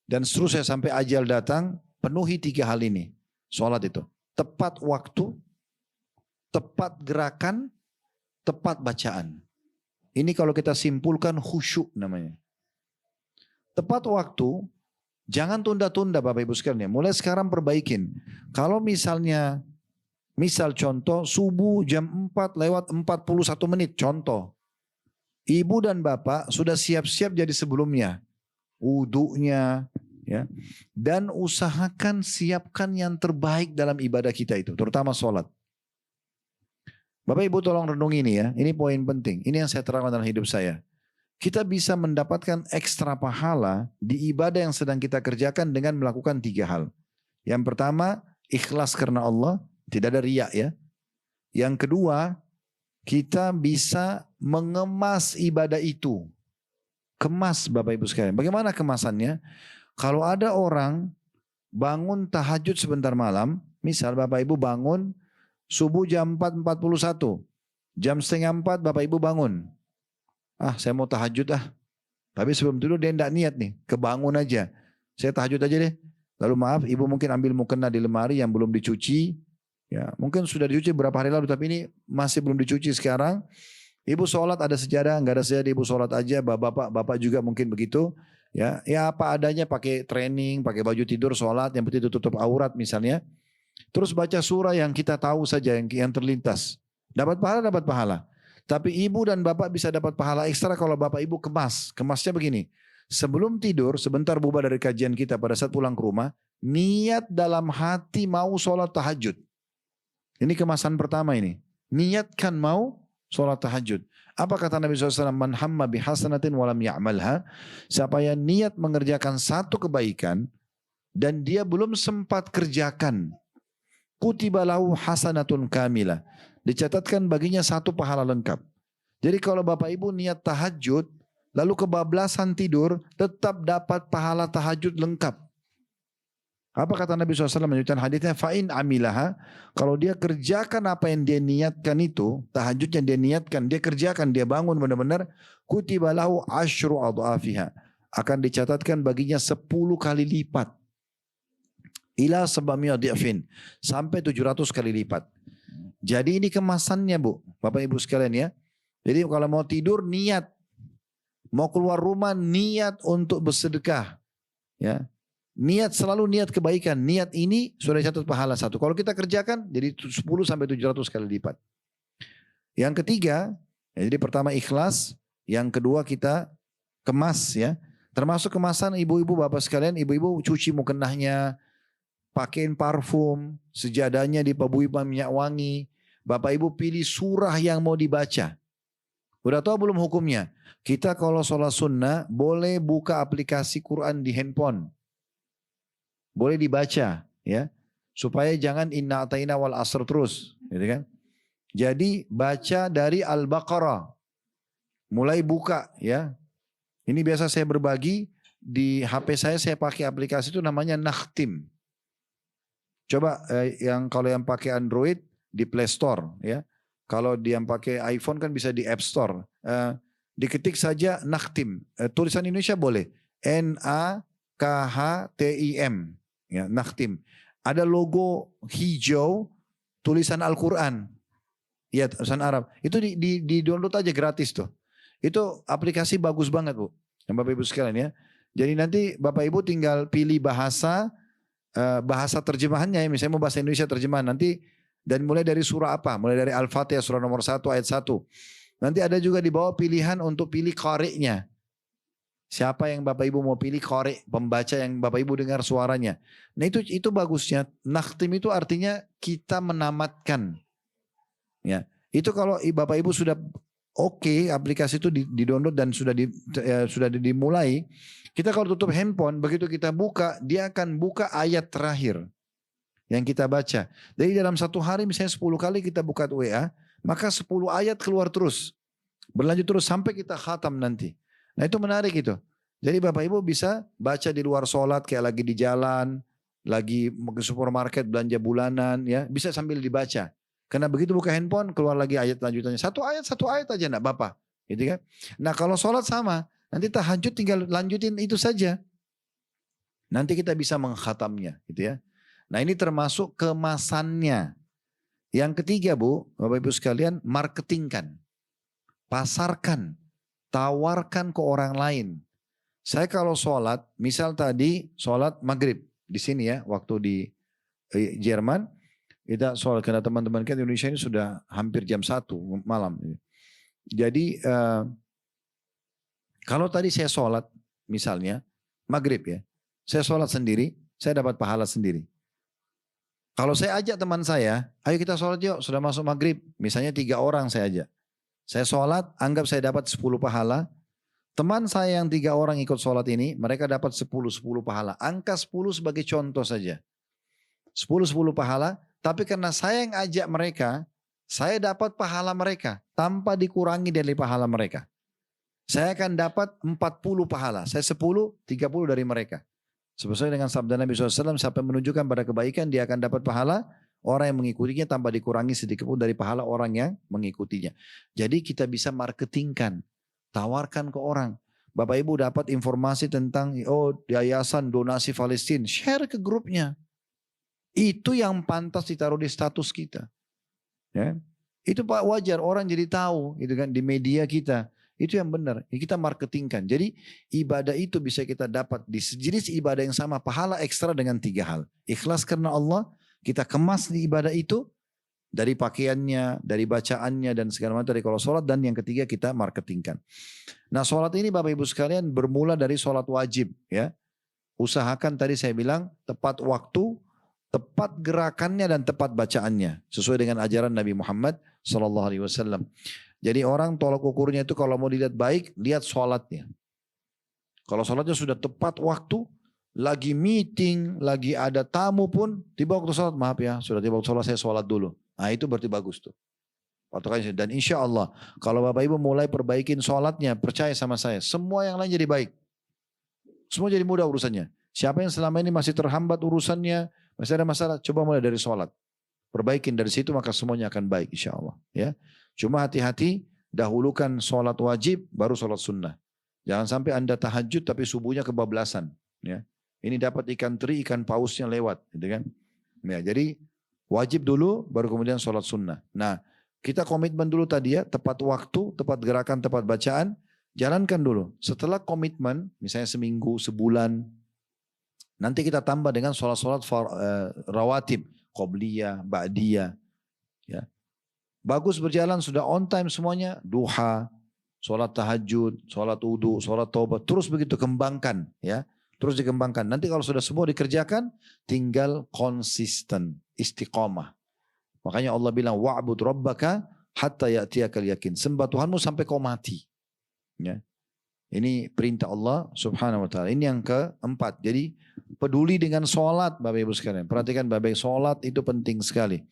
dan seterusnya sampai ajal datang. Penuhi 3 hal ini. Sholat itu. Tepat waktu, tepat gerakan, tepat bacaan. Ini kalau kita simpulkan khusyuk namanya. Tepat waktu, jangan tunda-tunda Bapak Ibu sekalian. Mulai sekarang perbaikin. Kalau misalnya, misal contoh subuh jam 4 lewat 41 menit contoh. Ibu dan Bapak sudah siap-siap jadi sebelumnya. Wudunya, ya, dan usahakan siapkan yang terbaik dalam ibadah kita itu, terutama sholat. Bapak Ibu tolong renungi ini ya, ini poin penting, ini yang saya terangkan dalam hidup saya. Kita bisa mendapatkan ekstra pahala di ibadah yang sedang kita kerjakan dengan melakukan 3 hal. Yang pertama, ikhlas karena Allah, tidak ada riya ya. Yang kedua, kita bisa mengemas ibadah itu. Kemas Bapak Ibu sekalian. Bagaimana kemasannya? Kalau ada orang bangun tahajud sebentar malam, misal Bapak Ibu bangun subuh jam 4.41, jam setengah 4 Bapak Ibu bangun. Saya mau tahajud Tapi sebelum tidur dia tidak niat nih, kebangun aja. Saya tahajud aja deh. Lalu maaf, Ibu mungkin ambil mukena di lemari yang belum dicuci. Ya, mungkin sudah dicuci beberapa hari lalu, tapi ini masih belum dicuci sekarang. Ibu sholat ada sejadah, nggak ada sejadah Ibu sholat aja. Bapak juga mungkin begitu. Ya apa adanya, pakai training, pakai baju tidur, sholat, yang penting tutup aurat misalnya. Terus baca surah yang kita tahu saja, yang terlintas. Dapat pahala. Tapi ibu dan bapak bisa dapat pahala ekstra kalau bapak ibu kemas. Kemasnya begini, sebelum tidur, sebentar bubar dari kajian kita pada saat pulang ke rumah, niat dalam hati mau sholat tahajud. Ini kemasan pertama ini. Niatkan mau sholat tahajud. Apa kata Nabi SAW? Man hamma bihasanatin walam ya'malha. Siapa yang niat mengerjakan satu kebaikan dan dia belum sempat kerjakan, kutiba lahu hasanatun kamilah. Dicatatkan baginya satu pahala lengkap. Jadi kalau Bapak Ibu niat tahajud, lalu kebablasan tidur, tetap dapat pahala tahajud lengkap. Apa kata Nabi SAW menyebutkan hadisnya, fa'in amilaha, kalau dia kerjakan apa yang dia niatkan itu, tahajud yang dia niatkan, dia kerjakan, dia bangun benar-benar, kutiba lahu asyru adhafiha, akan dicatatkan baginya 10 kali lipat. Ila sab'amiyah di'fin, sampai 700 kali lipat. Jadi ini kemasannya Bu, Bapak Ibu sekalian ya. Jadi kalau mau tidur niat, mau keluar rumah niat untuk bersedekah, ya. Niat selalu niat kebaikan. Niat ini sudah dicatat pahala 1. Kalau kita kerjakan jadi 10 sampai 700 kali lipat. Yang ketiga, ya, jadi pertama ikhlas, yang kedua kita kemas ya. Termasuk kemasan ibu-ibu bapak sekalian, ibu-ibu cuci mukenahnya, pakein parfum, sejadahnya dipabui minyak wangi. Bapak ibu pilih surah yang mau dibaca. Udah tahu belum hukumnya? Kita kalau sholat sunnah boleh buka aplikasi Quran di handphone. Boleh dibaca ya, supaya jangan inna ataina wal asr terus, gitu kan? Jadi baca dari Al-Baqarah, mulai buka ya. Ini biasa saya berbagi di HP saya pakai aplikasi itu namanya Nakhtim. Coba kalau yang pakai Android di Play Store ya. Kalau yang pakai iPhone kan bisa di App Store. Diketik saja Nakhtim. Tulisan Indonesia boleh. Nakhtim. Ya, Nakhtim. Ada logo hijau, tulisan Al-Quran. Ya, tulisan Arab. Itu di download aja gratis tuh. Itu aplikasi bagus banget Bu. Yang Bapak Ibu sekalian ya. Jadi nanti Bapak Ibu tinggal pilih bahasa terjemahannya ya. Misalnya mau bahasa Indonesia terjemahan nanti. Dan mulai dari surah apa? Mulai dari Al-Fatihah surah nomor 1 ayat 1. Nanti ada juga di bawah pilihan untuk pilih qari'nya. Siapa yang Bapak Ibu mau pilih qari', pembaca yang Bapak Ibu dengar suaranya. Nah itu bagusnya. Nakhtim itu artinya kita menamatkan. Ya, itu kalau Bapak Ibu sudah oke, aplikasi itu di-download dan sudah dimulai. Kita kalau tutup handphone, begitu kita buka, dia akan buka ayat terakhir yang kita baca. Jadi dalam satu hari misalnya 10 kali kita buka WA, maka 10 ayat keluar terus. Berlanjut terus sampai kita khatam nanti. Nah itu menarik itu. Jadi Bapak Ibu bisa baca di luar sholat kayak lagi di jalan, lagi ke supermarket belanja bulanan ya, bisa sambil dibaca. Karena begitu buka handphone, keluar lagi ayat lanjutannya. Satu ayat aja enggak apa-apa. Gitu kan. Nah kalau sholat sama, nanti tahajud tinggal lanjutin itu saja. Nanti kita bisa mengkhatamnya gitu ya. Nah ini termasuk kemasannya. Yang ketiga Bu, Bapak Ibu sekalian, marketingkan. Pasarkan. Tawarkan ke orang lain. Saya kalau sholat, misal tadi sholat maghrib. Di sini ya, waktu di Jerman. Kita sholat, karena teman-teman kita di Indonesia ini sudah hampir jam 1 malam. Jadi kalau tadi saya sholat misalnya maghrib ya. Saya sholat sendiri, saya dapat pahala sendiri. Kalau saya ajak teman saya, ayo kita sholat yuk, sudah masuk maghrib. Misalnya 3 orang saya ajak. Saya sholat, anggap saya dapat 10 pahala. Teman saya yang 3 orang ikut sholat ini, mereka dapat 10 pahala. Angka 10 sebagai contoh saja. 10 pahala. Tapi karena saya yang ajak mereka, saya dapat pahala mereka tanpa dikurangi dari pahala mereka. Saya akan dapat 40 pahala. Saya 10, 30 dari mereka. Sesuai dengan sabda Nabi SAW, siapa yang menunjukkan pada kebaikan, dia akan dapat pahala orang yang mengikutinya tanpa dikurangi sedikit pun dari pahala orang yang mengikutinya. Jadi kita bisa marketingkan, tawarkan ke orang. Bapak Ibu dapat informasi tentang yayasan donasi Palestina, share ke grupnya. Itu yang pantas ditaruh di status kita. Ya. Itu Pak wajar orang jadi tahu gitu kan di media kita. Itu yang benar. Kita marketingkan. Jadi ibadah itu bisa kita dapat di sejenis ibadah yang sama, pahala ekstra dengan 3 hal. Ikhlas karena Allah, kita kemas di ibadah itu dari pakaiannya, dari bacaannya dan segala macam dari kalau sholat, dan yang ketiga kita marketingkan. Nah, sholat ini Bapak Ibu sekalian bermula dari sholat wajib ya. Usahakan tadi saya bilang tepat waktu, tepat gerakannya dan tepat bacaannya sesuai dengan ajaran Nabi Muhammad SAW. Jadi orang tolak ukurnya itu kalau mau dilihat baik, lihat sholatnya. Kalau sholatnya sudah tepat waktu, lagi meeting, lagi ada tamu pun, tiba waktu sholat, maaf ya, sudah tiba waktu sholat, saya sholat dulu. Nah itu berarti bagus tuh. Dan insya Allah, kalau Bapak Ibu mulai perbaikin sholatnya, percaya sama saya, semua yang lain jadi baik. Semua jadi mudah urusannya. Siapa yang selama ini masih terhambat urusannya, masih ada masalah, coba mulai dari sholat. Perbaikin dari situ maka semuanya akan baik insya Allah. Ya. Cuma hati-hati, dahulukan sholat wajib baru sholat sunnah. Jangan sampai Anda tahajud tapi subuhnya kebablasan. Ya. Ini dapat ikan teri, ikan pausnya lewat. Gitu kan? Ya, jadi wajib dulu baru kemudian sholat sunnah. Nah kita komitmen dulu tadi ya, tepat waktu, tepat gerakan, tepat bacaan. Jalankan dulu. Setelah komitmen, misalnya seminggu, sebulan, nanti kita tambah dengan sholat-sholat rawatib, qobliyah, ba'diyah. Ya. Bagus berjalan, sudah on time semuanya, duha, sholat tahajud, sholat wudu, sholat taubat, terus begitu kembangkan. Ya. Terus dikembangkan. Nanti kalau sudah semua dikerjakan, tinggal konsisten, istiqamah. Makanya Allah bilang, wa'bud rabbaka hatta ya'tiyakal yakin. Sembah Tuhanmu sampai kau mati. Ya. Ini perintah Allah subhanahu wa ta'ala. Ini yang keempat. Jadi peduli dengan sholat Bapak Ibu sekalian. Perhatikan Bapak Ibu, sholat itu penting sekali.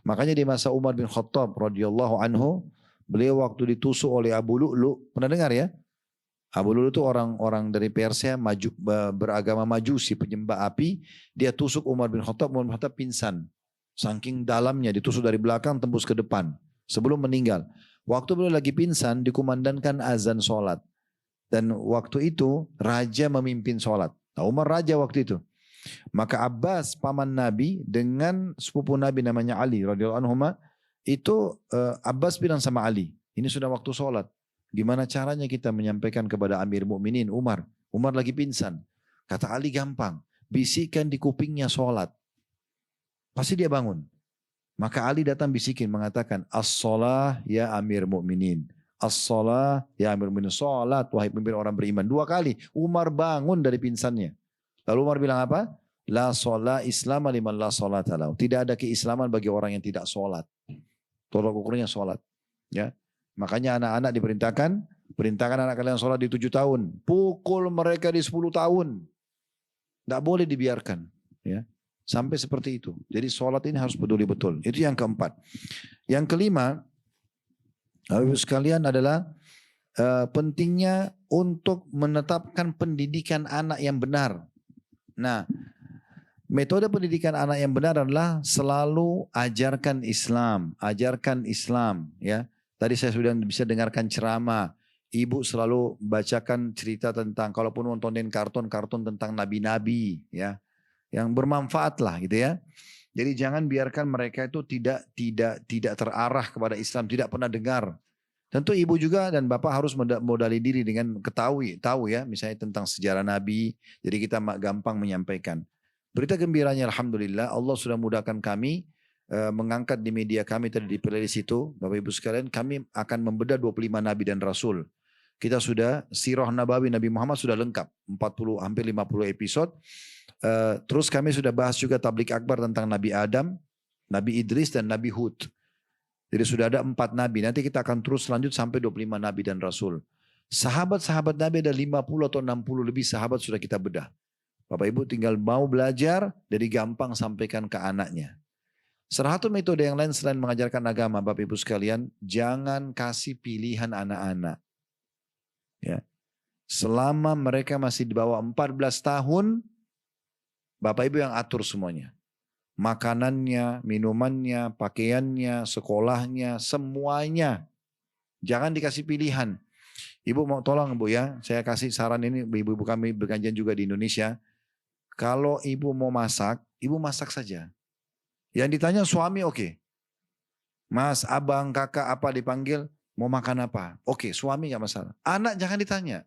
Makanya di masa Umar bin Khattab radhiyallahu anhu, beliau waktu ditusuk oleh Abu Lu'lu'. Pernah dengar ya? Abu Lu'lu' itu orang-orang dari Persia beragama Majusi, penyembah api. Dia tusuk Umar bin Khattab pingsan. Saking dalamnya ditusuk dari belakang tembus ke depan. Sebelum meninggal. Waktu beliau lagi pingsan dikumandangkan azan sholat. Dan waktu itu raja memimpin sholat. Nah, Umar raja waktu itu. Maka Abbas paman Nabi dengan sepupu Nabi namanya Ali radhiyallahu anhu, itu Abbas bilang sama Ali, ini sudah waktu sholat. Gimana caranya kita menyampaikan kepada Amir Mukminin Umar? Umar lagi pingsan. Kata Ali gampang. Bisikkan di kupingnya sholat. Pasti dia bangun. Maka Ali datang bisikin mengatakan, as-sholah ya Amir Mukminin. As-sholah ya Amir Mukminin. Sholat wahai pemimpin orang beriman. 2 kali. Umar bangun dari pingsannya. Lalu Umar bilang apa? La sholah islam liman la sholat alau. Tidak ada keislaman bagi orang yang tidak sholat. Tolak ukurnya sholat. Ya. Makanya anak-anak perintahkan anak kalian sholat di 7 tahun. Pukul mereka di 10 tahun. Tidak boleh dibiarkan. Ya. Sampai seperti itu. Jadi sholat ini harus peduli betul. Itu yang keempat. Yang kelima, Bapak sekalian adalah pentingnya untuk menetapkan pendidikan anak yang benar. Nah, Metode pendidikan anak yang benar adalah selalu ajarkan Islam, ya. Tadi saya sudah bisa dengarkan ceramah, ibu selalu bacakan cerita tentang, kalaupun nontonin kartun tentang nabi-nabi, ya, yang bermanfaat lah, gitu ya. Jadi jangan biarkan mereka itu tidak terarah kepada Islam, tidak pernah dengar. Tentu ibu juga dan bapak harus modali diri dengan tahu ya, misalnya tentang sejarah Nabi, jadi kita gampang menyampaikan. Berita gembiranya alhamdulillah Allah sudah mudahkan kami mengangkat di media kami tadi di playlist itu, Bapak Ibu sekalian, kami akan membedah 25 Nabi dan Rasul. Kita sudah sirah Nabawi Nabi Muhammad sudah lengkap, 40 hampir 50 episode. Terus kami sudah bahas juga tablik akbar tentang Nabi Adam, Nabi Idris dan Nabi Hud. Jadi sudah ada 4 Nabi, nanti kita akan terus lanjut sampai 25 Nabi dan Rasul. Sahabat-sahabat Nabi ada 50 atau 60 lebih sahabat sudah kita bedah. Bapak Ibu tinggal mau belajar, jadi gampang sampaikan ke anaknya. Salah satu metode yang lain selain mengajarkan agama, Bapak Ibu sekalian, jangan kasih pilihan anak-anak. Ya. Selama mereka masih di bawah 14 tahun, Bapak Ibu yang atur semuanya. Makanannya, minumannya, pakaiannya, sekolahnya, semuanya. Jangan dikasih pilihan. Ibu mau tolong Bu ya, saya kasih saran ini, ibu-ibu kami berkajian juga di Indonesia. Kalau ibu mau masak, ibu masak saja. Yang ditanya suami oke. Mas, abang, kakak apa dipanggil, mau makan apa? Oke, suami gak masalah. Anak jangan ditanya.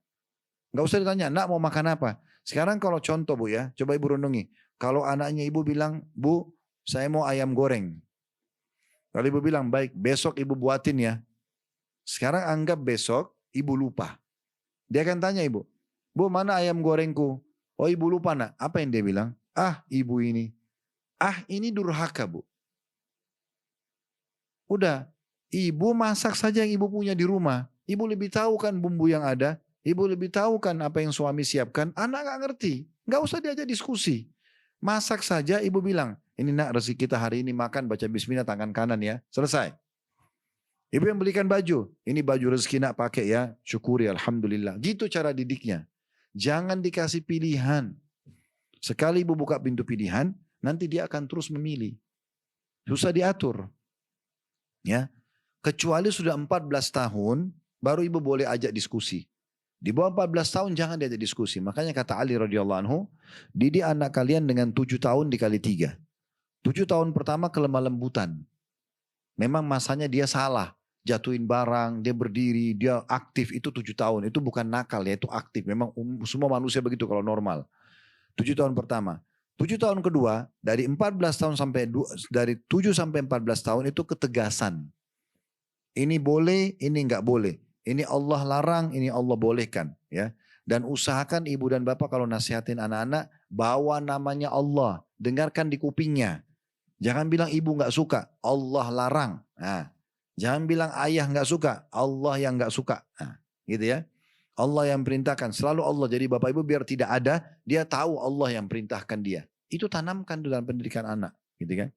Gak usah ditanya, nak mau makan apa? Sekarang kalau contoh Bu ya, coba ibu renungi. Kalau anaknya ibu bilang, Bu, saya mau ayam goreng. Kalau ibu bilang, baik, besok ibu buatin ya. Sekarang anggap besok ibu lupa. Dia akan tanya ibu, Bu, mana ayam gorengku? Oh, ibu lupa nak. Apa yang dia bilang? Ah, ibu ini. Ah, ini durhaka Bu. Udah, ibu masak saja yang ibu punya di rumah. Ibu lebih tahu kan bumbu yang ada. Ibu lebih tahu kan apa yang suami siapkan. Anak gak ngerti. Gak usah diajak diskusi. Masak saja ibu bilang, ini nak rezeki kita hari ini makan baca bismillah tangan kanan ya. Selesai. Ibu yang belikan baju. Ini baju rezeki nak pakai ya. Syukuri alhamdulillah. Gitu cara didiknya. Jangan dikasih pilihan. Sekali ibu buka pintu pilihan, nanti dia akan terus memilih. Susah diatur. Ya. Kecuali sudah 14 tahun, baru ibu boleh ajak diskusi. Di bawah 14 tahun jangan diajak diskusi. Makanya kata Ali radhiyallahu anhu, didik anak kalian dengan 7 tahun dikali 3. 7 tahun pertama kelemah lembutan. Memang masanya dia salah. Jatuhin barang, dia berdiri, dia aktif, itu 7 tahun. Itu bukan nakal ya, itu aktif. Memang semua manusia begitu kalau normal. 7 tahun pertama. 7 tahun kedua, dari 14 tahun sampai dari 7 sampai 14 tahun itu ketegasan. Ini boleh, ini enggak boleh. Ini Allah larang, ini Allah bolehkan. Ya. Dan usahakan ibu dan bapak kalau nasihatin anak-anak, bawa namanya Allah. Dengarkan di kupingnya. Jangan bilang ibu enggak suka, Allah larang. Nah. Jangan bilang ayah nggak suka, Allah yang nggak suka, nah, gitu ya. Allah yang perintahkan, selalu Allah. Jadi bapak ibu biar tidak ada, dia tahu Allah yang perintahkan dia. Itu tanamkan dalam pendidikan anak, gitu kan.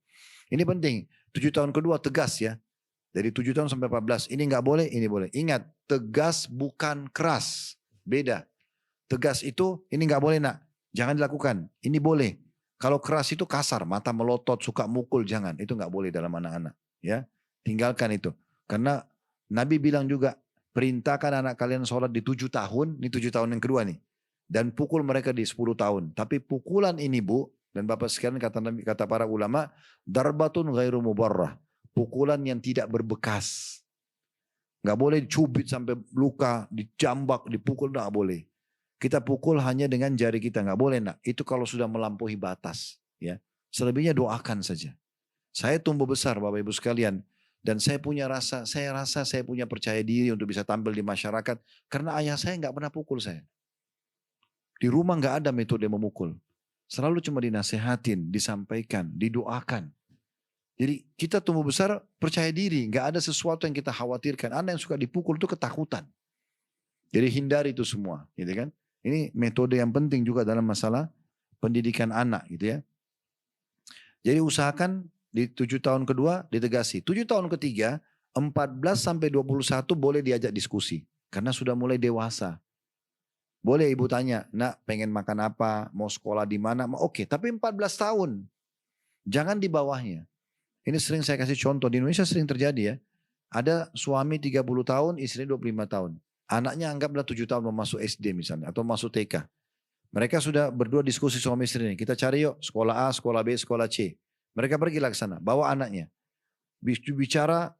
Ini penting. 7 tahun kedua tegas ya. Dari 7 tahun sampai 14, ini nggak boleh, ini boleh. Ingat, tegas bukan keras, beda. Tegas itu, ini nggak boleh nak, jangan dilakukan. Ini boleh. Kalau keras itu kasar, mata melotot, suka mukul, jangan. Itu nggak boleh dalam anak-anak, ya. Tinggalkan itu. Karena Nabi bilang juga, perintahkan anak kalian sholat di 7 tahun, ini 7 tahun yang kedua nih. Dan pukul mereka di 10 tahun. Tapi pukulan ini Bu, dan Bapak sekalian kata para ulama, darbatun ghairu mubarrah. Pukulan yang tidak berbekas. Gak boleh dicubit sampai luka, dijambak, dipukul, gak boleh. Kita pukul hanya dengan jari kita, gak boleh nak. Itu kalau sudah melampaui batas. Ya. Selebihnya doakan saja. Saya tumbuh besar Bapak Ibu sekalian. Dan saya rasa saya punya percaya diri untuk bisa tampil di masyarakat. Karena ayah saya gak pernah pukul saya. Di rumah gak ada metode memukul. Selalu cuma dinasehatin, disampaikan, didoakan. Jadi kita tumbuh besar percaya diri. Gak ada sesuatu yang kita khawatirkan. Anak yang suka dipukul itu ketakutan. Jadi hindari itu semua. Gitu kan? Ini metode yang penting juga dalam masalah pendidikan anak. Gitu ya. Jadi usahakan di 7 tahun kedua ditegasi. 7 tahun ketiga, 14 sampai 21 boleh diajak diskusi. Karena sudah mulai dewasa. Boleh ibu tanya, nak pengen makan apa, mau sekolah di mana, oke. Tapi 14 tahun, jangan di bawahnya. Ini sering saya kasih contoh, di Indonesia sering terjadi ya. Ada suami 30 tahun, istri 25 tahun. Anaknya anggaplah 7 tahun mau masuk SD misalnya, atau masuk TK. Mereka sudah berdua diskusi suami istri ini. Kita cari yuk sekolah A, sekolah B, sekolah C. Mereka pergilah ke sana, bawa anaknya. Bicara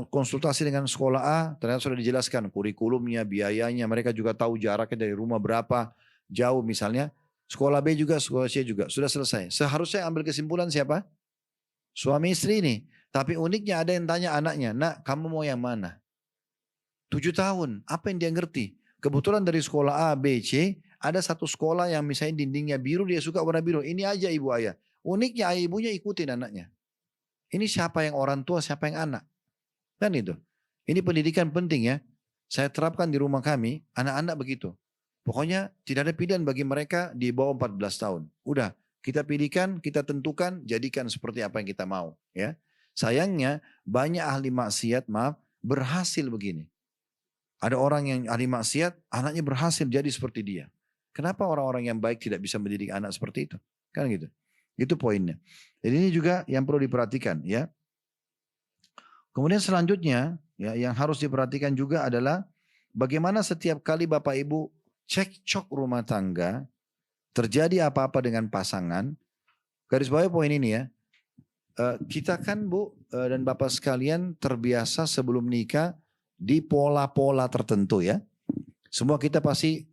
konsultasi dengan sekolah A, ternyata sudah dijelaskan kurikulumnya, biayanya. Mereka juga tahu jaraknya dari rumah berapa jauh misalnya. Sekolah B juga, sekolah C juga. Sudah selesai. Seharusnya ambil kesimpulan siapa? Suami istri ini. Tapi uniknya ada yang tanya anaknya, nak kamu mau yang mana? 7 tahun, apa yang dia ngerti? Kebetulan dari sekolah A, B, C, ada satu sekolah yang misalnya dindingnya biru, dia suka warna biru. Ini aja ibu ayah. Uniknya ayah ibunya ikutin anaknya. Ini siapa yang orang tua, siapa yang anak. Kan itu. Ini pendidikan penting ya. Saya terapkan di rumah kami, anak-anak begitu. Pokoknya tidak ada pilihan bagi mereka di bawah 14 tahun. Udah, kita pilihkan, kita tentukan, jadikan seperti apa yang kita mau. Ya. Sayangnya banyak ahli maksiat, berhasil begini. Ada orang yang ahli maksiat, anaknya berhasil jadi seperti dia. Kenapa orang-orang yang baik tidak bisa mendidik anak seperti itu? Kan gitu. Itu poinnya. Jadi ini juga yang perlu diperhatikan ya. Kemudian selanjutnya ya, yang harus diperhatikan juga adalah bagaimana setiap kali Bapak Ibu cekcok rumah tangga, terjadi apa-apa dengan pasangan, garis bawah poin ini ya. Kita kan Bu dan Bapak sekalian terbiasa sebelum nikah di pola-pola tertentu ya. Semua kita pasti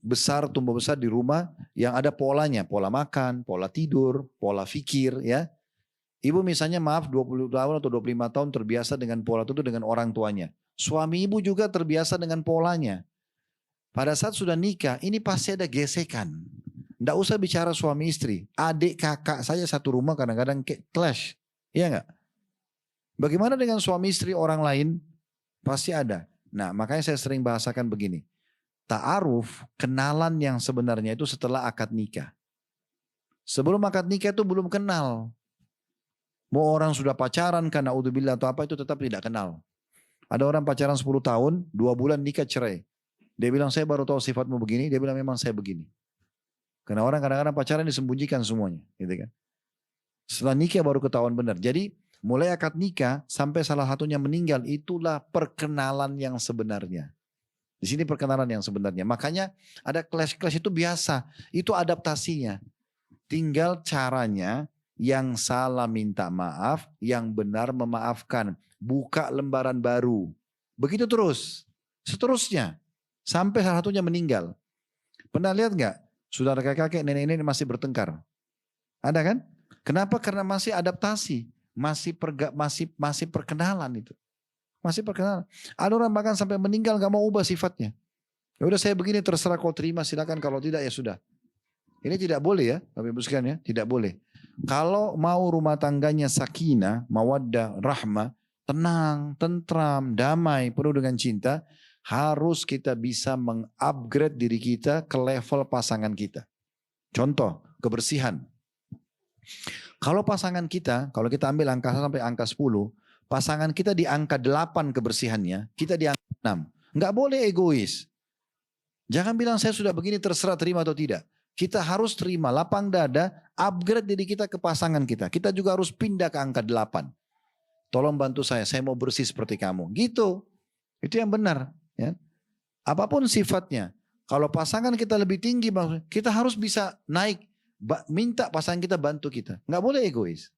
tumbuh besar di rumah yang ada polanya. Pola makan, pola tidur, pola fikir ya. Ibu misalnya 20 tahun atau 25 tahun terbiasa dengan pola itu dengan orang tuanya. Suami ibu juga terbiasa dengan polanya. Pada saat sudah nikah ini pasti ada gesekan. Nggak usah bicara suami istri. Adik kakak saja satu rumah kadang-kadang clash. Iya nggak? Bagaimana dengan suami istri orang lain? Pasti ada. Nah makanya saya sering bahasakan begini. Ta'aruf, kenalan yang sebenarnya itu setelah akad nikah. Sebelum akad nikah itu belum kenal. Mau orang sudah pacaran karena naudzubillah atau apa itu tetap tidak kenal. Ada orang pacaran 10 tahun, 2 bulan nikah cerai. Dia bilang saya baru tahu sifatmu begini, dia bilang memang saya begini. Karena orang kadang-kadang pacaran disembunyikan semuanya. Gitu kan. Setelah nikah baru ketahuan benar. Jadi mulai akad nikah sampai salah satunya meninggal itulah perkenalan yang sebenarnya. Di sini perkenalan yang sebenarnya. Makanya ada clash-clash itu biasa. Itu adaptasinya. Tinggal caranya yang salah minta maaf, yang benar memaafkan. Buka lembaran baru. Begitu terus. Seterusnya. Sampai salah satunya meninggal. Pernah lihat gak? Saudara kakek, nenek-nenek masih bertengkar. Ada kan? Kenapa? Karena masih adaptasi. Masih perkenalan itu. Masih perkenalan. Ada orang bahkan sampai meninggal gak mau ubah sifatnya. Ya udah saya begini terserah kau terima silakan, kalau tidak ya sudah. Ini tidak boleh ya, Bapak Ibu sekalian ya, tidak boleh. Kalau mau rumah tangganya sakinah, mawaddah, rahmah, tenang, tentram, damai, penuh dengan cinta, harus kita bisa mengupgrade diri kita ke level pasangan kita. Contoh, kebersihan. Kalau pasangan kita, kalau kita ambil angka sampai angka 10, pasangan kita di angka 8 kebersihannya, kita di angka 6. Enggak boleh egois. Jangan bilang saya sudah begini terserah terima atau tidak. Kita harus terima, lapang dada, upgrade diri kita ke pasangan kita. Kita juga harus pindah ke angka 8. Tolong bantu saya mau bersih seperti kamu. Gitu. Itu yang benar. Ya. Apapun sifatnya. Kalau pasangan kita lebih tinggi, kita harus bisa naik. Minta pasangan kita bantu kita. Enggak boleh egois.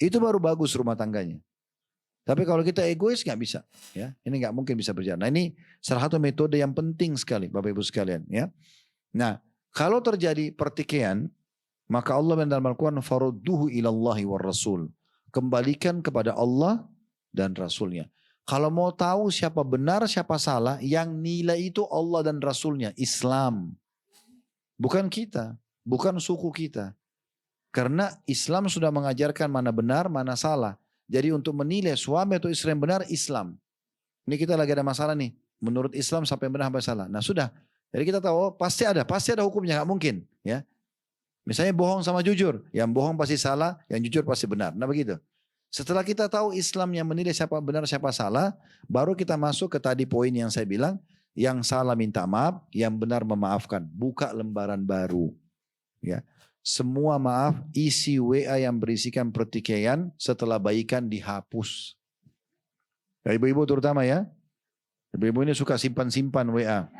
Itu baru bagus rumah tangganya. Tapi kalau kita egois nggak bisa, ya. Ini nggak mungkin bisa berjalan. Nah ini salah satu metode yang penting sekali, Bapak Ibu sekalian, ya. Nah kalau terjadi pertikaian, maka Allah dalam Al-Quran farudduhu ilallahi war rasul, kembalikan kepada Allah dan Rasulnya. Kalau mau tahu siapa benar siapa salah, yang nilai itu Allah dan Rasulnya, Islam, bukan kita, bukan suku kita. Karena Islam sudah mengajarkan mana benar, mana salah. Jadi untuk menilai suami atau istri yang benar, Islam. Ini kita lagi ada masalah nih. Menurut Islam siapa yang benar, siapa yang salah. Nah sudah. Jadi kita tahu oh, pasti ada hukumnya, nggak mungkin. Ya. Misalnya bohong sama jujur. Yang bohong pasti salah, yang jujur pasti benar. Nah begitu. Setelah kita tahu Islam yang menilai siapa benar, siapa salah, baru kita masuk ke tadi poin yang saya bilang, yang salah minta maaf, yang benar memaafkan. Buka lembaran baru. Ya. Semua maaf, isi WA yang berisikan pertikaian setelah baikan dihapus. Ya, ibu-ibu terutama ya. Ibu-ibu ini suka simpan-simpan WA.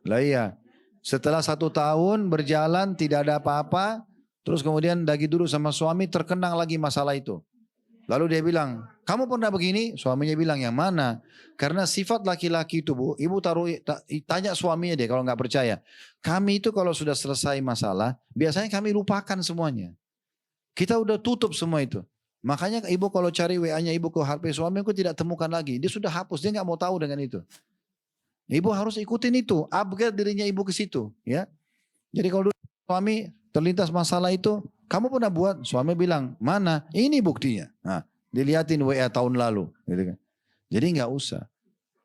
Lah iya. Setelah 1 tahun berjalan tidak ada apa-apa. Terus kemudian lagi dulu sama suami terkenang lagi masalah itu. Lalu dia bilang, kamu pernah begini? Suaminya bilang, yang mana? Karena sifat laki-laki itu bu, ibu tanya suaminya deh kalau nggak percaya. Kami itu kalau sudah selesai masalah, biasanya kami lupakan semuanya. Kita udah tutup semua itu. Makanya ibu kalau cari WA-nya ibu ke HP suami, aku tidak temukan lagi. Dia sudah hapus, dia nggak mau tahu dengan itu. Ibu harus ikutin itu, upgrade dirinya ibu ke situ. Ya. Jadi kalau dulu suami terlintas masalah itu, kamu pernah buat? Suami bilang, mana? Ini buktinya. Nah, dilihatin WA tahun lalu. Gitu kan. Jadi nggak usah.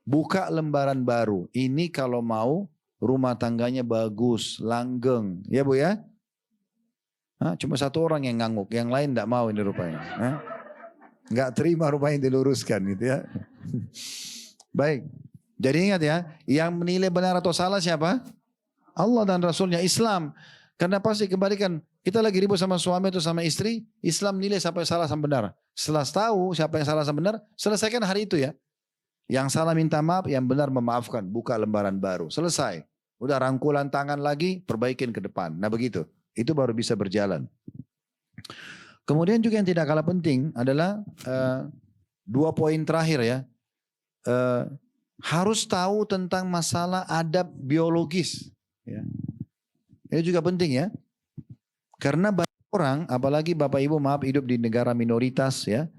Buka lembaran baru. Ini kalau mau rumah tangganya bagus, langgeng. Ya bu ya? Nah, cuma 1 orang yang ngangguk. Yang lain nggak mau ini rupanya. Nah, nggak terima rupanya diluruskan gitu ya. Baik. Jadi ingat ya. Yang menilai benar atau salah siapa? Allah dan Rasulnya, Islam. Karena pasti kembalikan, kita lagi ribut sama suami atau sama istri, Islam nilai siapa yang salah sama benar. Setelah tahu siapa yang salah sama benar, selesaikan hari itu ya. Yang salah minta maaf, yang benar memaafkan, buka lembaran baru. Selesai. Udah rangkulan tangan lagi, perbaikin ke depan. Nah begitu, itu baru bisa berjalan. Kemudian juga yang tidak kalah penting adalah 2 poin terakhir ya. Harus tahu tentang masalah adab biologis. Ya. Ini juga penting ya. Karena banyak orang, apalagi Bapak Ibu maaf hidup di negara minoritas ya.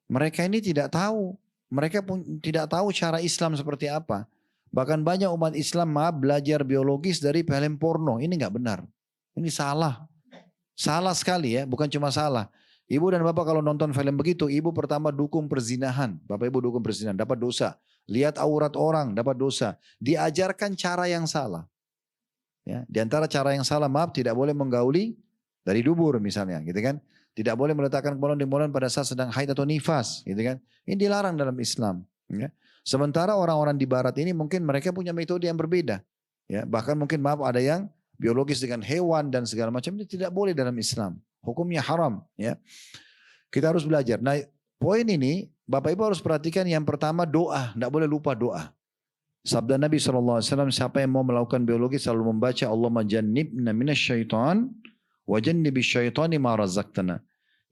Mereka ini tidak tahu. Mereka pun tidak tahu cara Islam seperti apa. Bahkan banyak umat Islam maaf belajar biologis dari film porno. Ini nggak benar. Ini salah. Salah sekali ya. Bukan cuma salah. Ibu dan Bapak kalau nonton film begitu, ibu pertama dukung perzinahan. Bapak Ibu dukung perzinahan, dapat dosa. Lihat aurat orang, dapat dosa. Diajarkan cara yang salah. Ya, di antara cara yang salah maaf tidak boleh menggauli dari dubur misalnya gitu kan. Tidak boleh meletakkan kemaluan di mulut pada saat sedang haid atau nifas gitu kan. Ini dilarang dalam Islam. Ya. Sementara orang-orang di barat ini mungkin mereka punya metode yang berbeda. Ya, bahkan mungkin maaf ada yang biologis dengan hewan dan segala macam, ini tidak boleh dalam Islam. Hukumnya haram. Ya. Kita harus belajar. Nah poin ini Bapak Ibu harus perhatikan, yang pertama doa. Tidak boleh lupa doa. Sabda Nabi SAW, siapa yang mau melakukan biologi selalu membaca Allahumma jannibna minasyaitan wa jannibis syaitani ma razaqtana.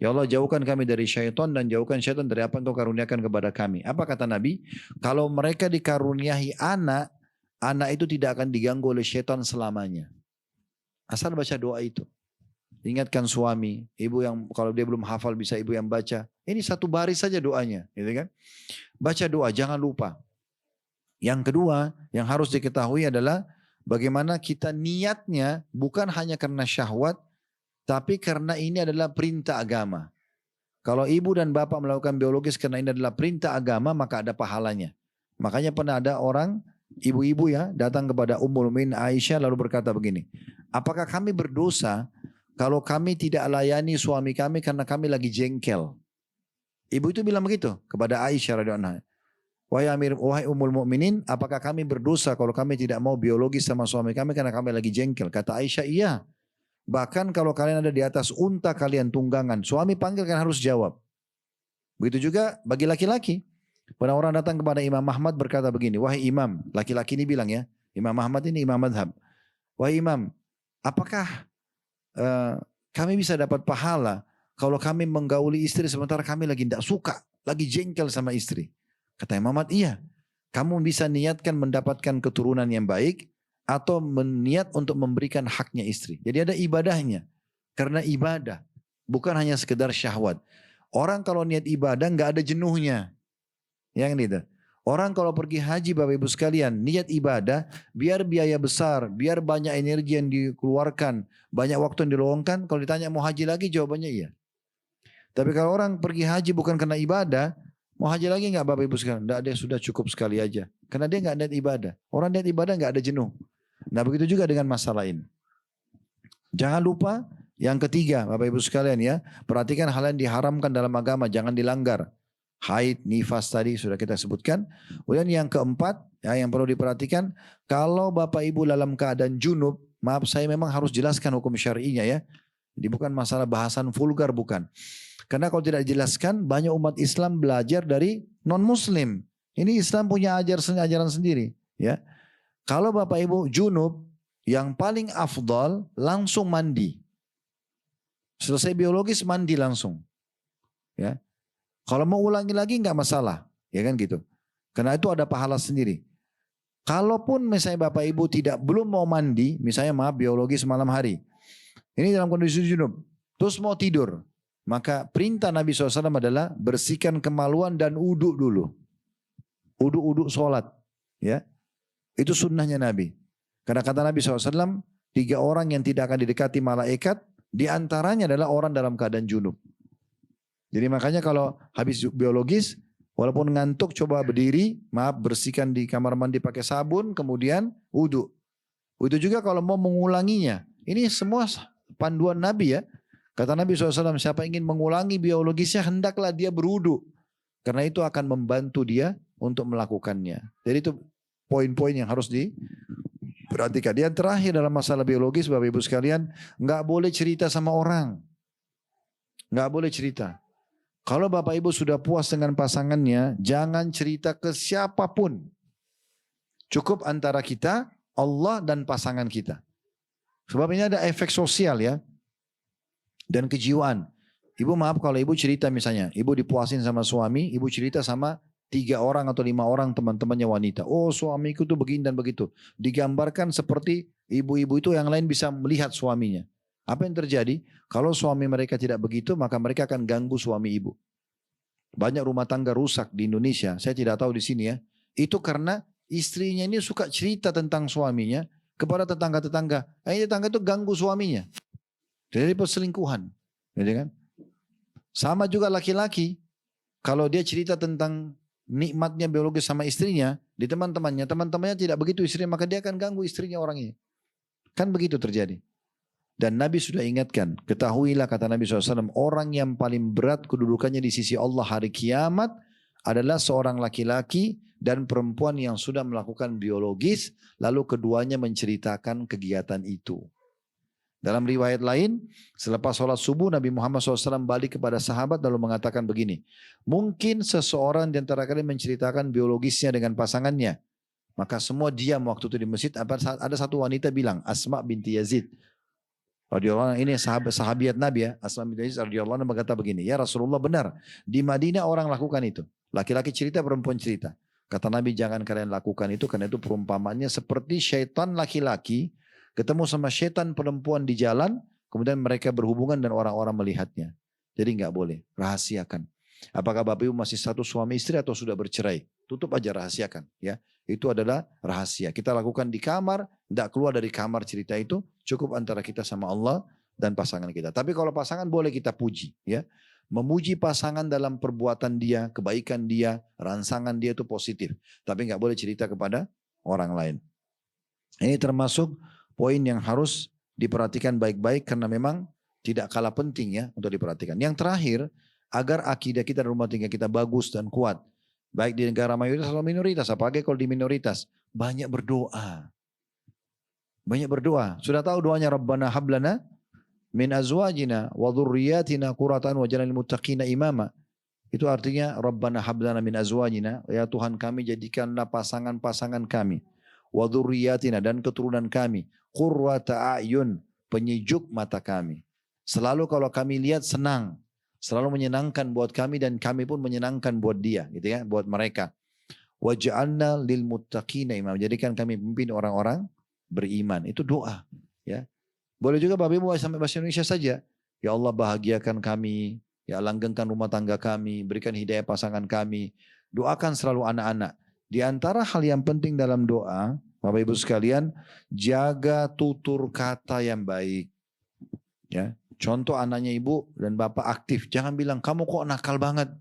Ya Allah jauhkan kami dari syaitan dan jauhkan syaitan dari apa yang Engkau karuniakan kepada kami. Apa kata Nabi? Kalau mereka dikaruniai anak, anak itu tidak akan diganggu oleh syaitan selamanya. Asal baca doa itu. Ingatkan suami, ibu yang kalau dia belum hafal bisa ibu yang baca. Ini 1 baris saja doanya, gitu kan? Baca doa, jangan lupa. Yang kedua yang harus diketahui adalah bagaimana kita niatnya bukan hanya karena syahwat, tapi karena ini adalah perintah agama. Kalau ibu dan bapak melakukan biologis karena ini adalah perintah agama, maka ada pahalanya. Makanya pernah ada orang, ibu-ibu ya, datang kepada Ummul Mukminin Aisyah lalu berkata begini, apakah kami berdosa kalau kami tidak layani suami kami karena kami lagi jengkel? Ibu itu bilang begitu kepada Aisyah radhiyallahu anha. Wahai Ummul Mukminin, apakah kami berdosa kalau kami tidak mau biologis sama suami kami karena kami lagi jengkel? Kata Aisyah, iya. Bahkan kalau kalian ada di atas unta kalian tunggangan, suami panggil kan harus jawab. Begitu juga bagi laki-laki. Pernah orang datang kepada Imam Ahmad berkata begini, wahai Imam, laki-laki ini bilang ya, Imam Ahmad ini imam madhab. Wahai Imam, apakah kami bisa dapat pahala kalau kami menggauli istri sementara kami lagi tidak suka, lagi jengkel sama istri? Kata Imam Ahmad, iya. Kamu bisa niatkan mendapatkan keturunan yang baik atau niat untuk memberikan haknya istri. Jadi ada ibadahnya. Karena ibadah bukan hanya sekedar syahwat. Orang kalau niat ibadah nggak ada jenuhnya. Yang itu. Orang kalau pergi haji Bapak Ibu sekalian, niat ibadah biar biaya besar, biar banyak energi yang dikeluarkan, banyak waktu yang diluangkan. Kalau ditanya mau haji lagi jawabannya iya. Tapi kalau orang pergi haji bukan karena ibadah, mau haji lagi nggak Bapak Ibu sekalian? Nggak ada, sudah cukup sekali aja. Karena dia nggak niat ibadah. Orang niat ibadah nggak ada jenuh. Nah begitu juga dengan masalah ini. Jangan lupa yang ketiga Bapak Ibu sekalian ya. Perhatikan hal yang diharamkan dalam agama. Jangan dilanggar. Haid, nifas tadi sudah kita sebutkan. Kemudian yang keempat, ya, yang perlu diperhatikan, kalau bapak ibu dalam keadaan junub, maaf saya memang harus jelaskan hukum syar'inya ya. Jadi bukan masalah bahasan vulgar, bukan. Karena kalau tidak dijelaskan, banyak umat Islam belajar dari non-muslim. Ini Islam punya ajaran sendiri. Ya, kalau bapak ibu junub, yang paling afdal langsung mandi. Selesai biologis mandi langsung. Ya, kalau mau ulangi lagi nggak masalah, ya kan gitu. Karena itu ada pahala sendiri. Kalaupun misalnya bapak ibu belum mau mandi, misalnya maaf biologis malam hari, ini dalam kondisi junub, terus mau tidur, maka perintah Nabi SAW adalah bersihkan kemaluan dan uduk dulu, uduk sholat, ya. Itu sunnahnya Nabi. Karena kata Nabi SAW, 3 orang yang tidak akan didekati malaikat, diantaranya adalah orang dalam keadaan junub. Jadi makanya kalau habis biologis, walaupun ngantuk coba berdiri, maaf bersihkan di kamar mandi pakai sabun, kemudian wudhu. Itu juga kalau mau mengulanginya. Ini semua panduan Nabi ya. Kata Nabi SAW, siapa ingin mengulangi biologisnya, hendaklah dia berwudhu. Karena itu akan membantu dia untuk melakukannya. Jadi itu poin-poin yang harus diperhatikan. Yang terakhir dalam masalah biologis, Bapak Ibu sekalian, nggak boleh cerita sama orang. Nggak boleh cerita. Kalau Bapak Ibu sudah puas dengan pasangannya, jangan cerita ke siapapun. Cukup antara kita, Allah dan pasangan kita. Sebab ini ada efek sosial ya. Dan kejiwaan. Ibu maaf kalau ibu cerita misalnya, ibu dipuasin sama suami, ibu cerita sama 3 orang atau 5 orang teman-temannya wanita. Oh suamiku tuh begini dan begitu. Digambarkan seperti ibu-ibu itu yang lain bisa melihat suaminya. Apa yang terjadi? Kalau suami mereka tidak begitu, maka mereka akan ganggu suami ibu. Banyak rumah tangga rusak di Indonesia. Saya tidak tahu di sini ya. Itu karena istrinya ini suka cerita tentang suaminya kepada tetangga-tetangga. Tetangga itu ganggu suaminya. Jadi perselingkuhan. Gitu kan? Sama juga laki-laki. Kalau dia cerita tentang nikmatnya biologis sama istrinya, di teman-temannya tidak begitu istrinya, maka dia akan ganggu istrinya orang ini. Kan begitu terjadi. Dan Nabi sudah ingatkan, ketahuilah kata Nabi SAW, orang yang paling berat kedudukannya di sisi Allah hari kiamat adalah seorang laki-laki dan perempuan yang sudah melakukan biologis, lalu keduanya menceritakan kegiatan itu. Dalam riwayat lain, selepas sholat subuh Nabi Muhammad SAW balik kepada sahabat lalu mengatakan begini, mungkin seseorang di antara kalian menceritakan biologisnya dengan pasangannya. Maka semua diam waktu itu di masjid. Ada satu wanita bilang, Asma binti Yazid radhiyallahu anha, ini sahabiat Nabi ya, Asma binti Yazid radhiyallahu anha berkata begini, ya Rasulullah benar, di Madinah orang lakukan itu. Laki-laki cerita, perempuan cerita. Kata Nabi, jangan kalian lakukan itu, karena itu perumpamannya seperti syaitan laki-laki ketemu sama syaitan perempuan di jalan, kemudian mereka berhubungan dan orang-orang melihatnya. Jadi nggak boleh, rahasiakan. Apakah Bapak Ibu masih satu suami istri atau sudah bercerai? Tutup aja, rahasiakan. Ya, itu adalah rahasia. Kita lakukan di kamar, tidak keluar dari kamar cerita itu, cukup antara kita sama Allah dan pasangan kita. Tapi kalau pasangan boleh kita puji, ya. Memuji pasangan dalam perbuatan dia, kebaikan dia, rangsangan dia itu positif. Tapi nggak boleh cerita kepada orang lain. Ini termasuk poin yang harus diperhatikan baik-baik karena memang tidak kalah penting ya untuk diperhatikan. Yang terakhir, agar akidah kita dan rumah tangga kita bagus dan kuat. Baik di negara mayoritas atau minoritas. Apalagi kalau di minoritas. Banyak berdoa. Banyak berdoa. Sudah tahu doanya Rabbana hablana min azwajina wa dhurriyyatina qurratan waj'alna lil muttaqina imama. Itu artinya Rabbana hablana min azwajina, ya Tuhan kami jadikanlah pasangan-pasangan kami. Wa dzurriyyatina dan keturunan kami, qurrata a'yun, penyejuk mata kami. Selalu kalau kami lihat senang, selalu menyenangkan buat kami dan kami pun menyenangkan buat dia, gitu ya, buat mereka. Waj'alna lil muttaqina imam, jadikan kami pemimpin orang-orang beriman. Itu doa, ya. Boleh juga Bapak Ibu sampai bahasa Indonesia saja. Ya Allah bahagiakan kami, ya langgengkan rumah tangga kami, berikan hidayah pasangan kami. Doakan selalu anak-anak. Di antara hal yang penting dalam doa, Bapak Ibu sekalian, jaga tutur kata yang baik. Ya, contoh anaknya ibu dan bapak aktif, jangan bilang kamu kok nakal banget.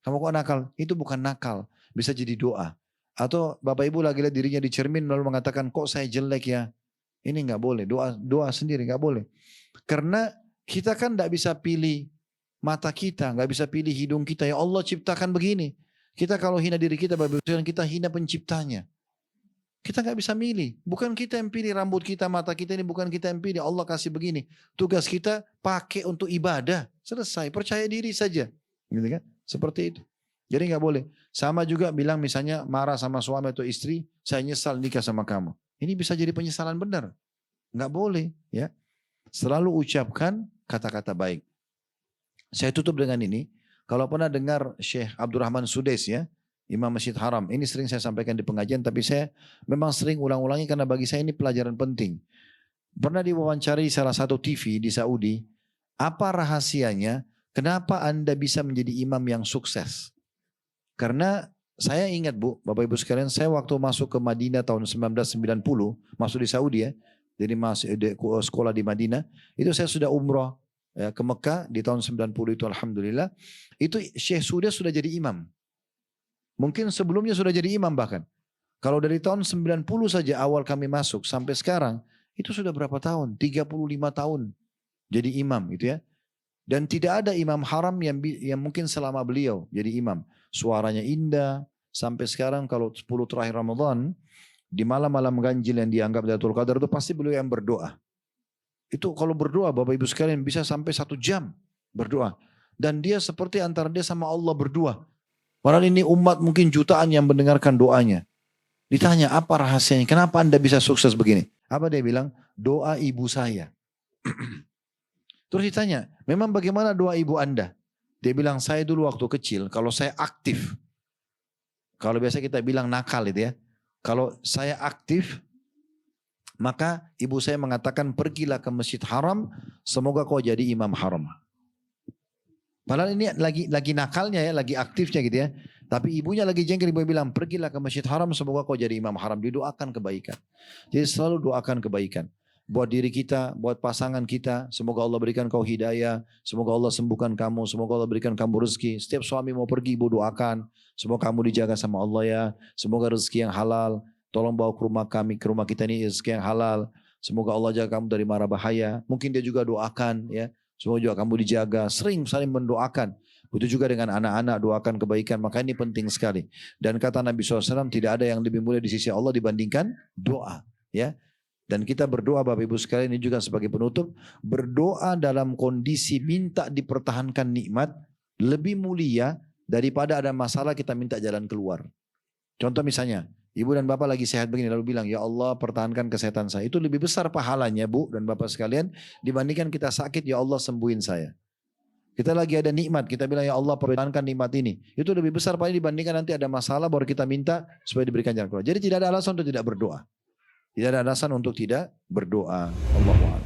Kamu kok nakal? Itu bukan nakal, bisa jadi doa. Atau Bapak Ibu lagi lihat dirinya di cermin lalu mengatakan kok saya jelek ya. Ini nggak boleh, doa sendiri nggak boleh. Karena kita kan tidak bisa pilih mata kita, nggak bisa pilih hidung kita. Ya Allah ciptakan begini. Kita kalau hina diri kita, kita hina penciptanya. Kita nggak bisa milih. Bukan kita yang pilih rambut kita, mata kita ini bukan kita yang pilih. Allah kasih begini. Tugas kita pakai untuk ibadah. Selesai. Percaya diri saja. Gitu kan? Seperti itu. Jadi nggak boleh. Sama juga bilang misalnya marah sama suami atau istri, saya nyesal nikah sama kamu. Ini bisa jadi penyesalan benar. Nggak boleh. Ya. Selalu ucapkan kata-kata baik. Saya tutup dengan ini. Kalau pernah dengar Syekh Abdurrahman Sudais ya, Imam Masjid Haram. Ini sering saya sampaikan di pengajian, tapi saya memang sering ulang-ulangi karena bagi saya ini pelajaran penting. Pernah diwawancari salah satu TV di Saudi, apa rahasianya, kenapa Anda bisa menjadi imam yang sukses? Karena saya ingat Bu, Bapak Ibu sekalian, saya waktu masuk ke Madinah tahun 1990, masuk di Saudi ya, jadi masuk di sekolah di Madinah, itu saya sudah umrah ya, ke Mekah di tahun 90 itu Alhamdulillah, itu Syekh sudah jadi imam. Mungkin sebelumnya sudah jadi imam bahkan. Kalau dari tahun 90 saja awal kami masuk sampai sekarang, itu sudah berapa tahun? 35 tahun jadi imam gitu ya. Dan tidak ada imam haram yang mungkin selama beliau jadi imam. Suaranya indah. Sampai sekarang kalau 10 terakhir Ramadan, di malam-malam ganjil yang dianggap Lailatul Qadar itu pasti beliau yang berdoa. Itu kalau berdoa Bapak Ibu sekalian bisa sampai 1 jam berdoa. Dan dia seperti antara dia sama Allah berdua. Padahal ini umat mungkin jutaan yang mendengarkan doanya. Ditanya apa rahasianya, kenapa Anda bisa sukses begini? Apa dia bilang? Doa ibu saya. Terus ditanya, memang bagaimana doa ibu Anda? Dia bilang, saya dulu waktu kecil, kalau saya aktif. Kalau biasa kita bilang nakal itu ya. Kalau saya aktif, maka ibu saya mengatakan, pergilah ke Masjid Haram, semoga kau jadi imam haram. Padahal ini lagi nakalnya ya, lagi aktifnya gitu ya. Tapi ibunya lagi jengkel, ibu bilang, pergilah ke Masjid Haram, semoga kau jadi imam haram. Didoakan kebaikan. Jadi selalu doakan kebaikan. Buat diri kita, buat pasangan kita, semoga Allah berikan kau hidayah, semoga Allah sembuhkan kamu, semoga Allah berikan kamu rezeki. Setiap suami mau pergi, ibu doakan, semoga kamu dijaga sama Allah ya, semoga rezeki yang halal, tolong bawa ke rumah kami, ke rumah kita ini rezeki yang halal, semoga Allah jaga kamu dari mara bahaya. Mungkin dia juga doakan ya. Semoga juga kamu dijaga, sering saling mendoakan. Begitu juga dengan anak-anak, doakan kebaikan, maka ini penting sekali. Dan kata Nabi SAW, tidak ada yang lebih mulia di sisi Allah dibandingkan doa. Ya. Dan kita berdoa Bapak Ibu sekalian ini juga sebagai penutup, berdoa dalam kondisi minta dipertahankan nikmat, lebih mulia daripada ada masalah kita minta jalan keluar. Contoh misalnya, ibu dan bapak lagi sehat begini lalu bilang, ya Allah pertahankan kesehatan saya. Itu lebih besar pahalanya Bu dan bapak sekalian dibandingkan kita sakit, ya Allah sembuhin saya. Kita lagi ada nikmat, kita bilang ya Allah pertahankan nikmat ini. Itu lebih besar pahalanya dibandingkan nanti ada masalah baru kita minta supaya diberikan jalan keluar. Jadi tidak ada alasan untuk tidak berdoa. Tidak ada alasan untuk tidak berdoa. Allahu a'lam.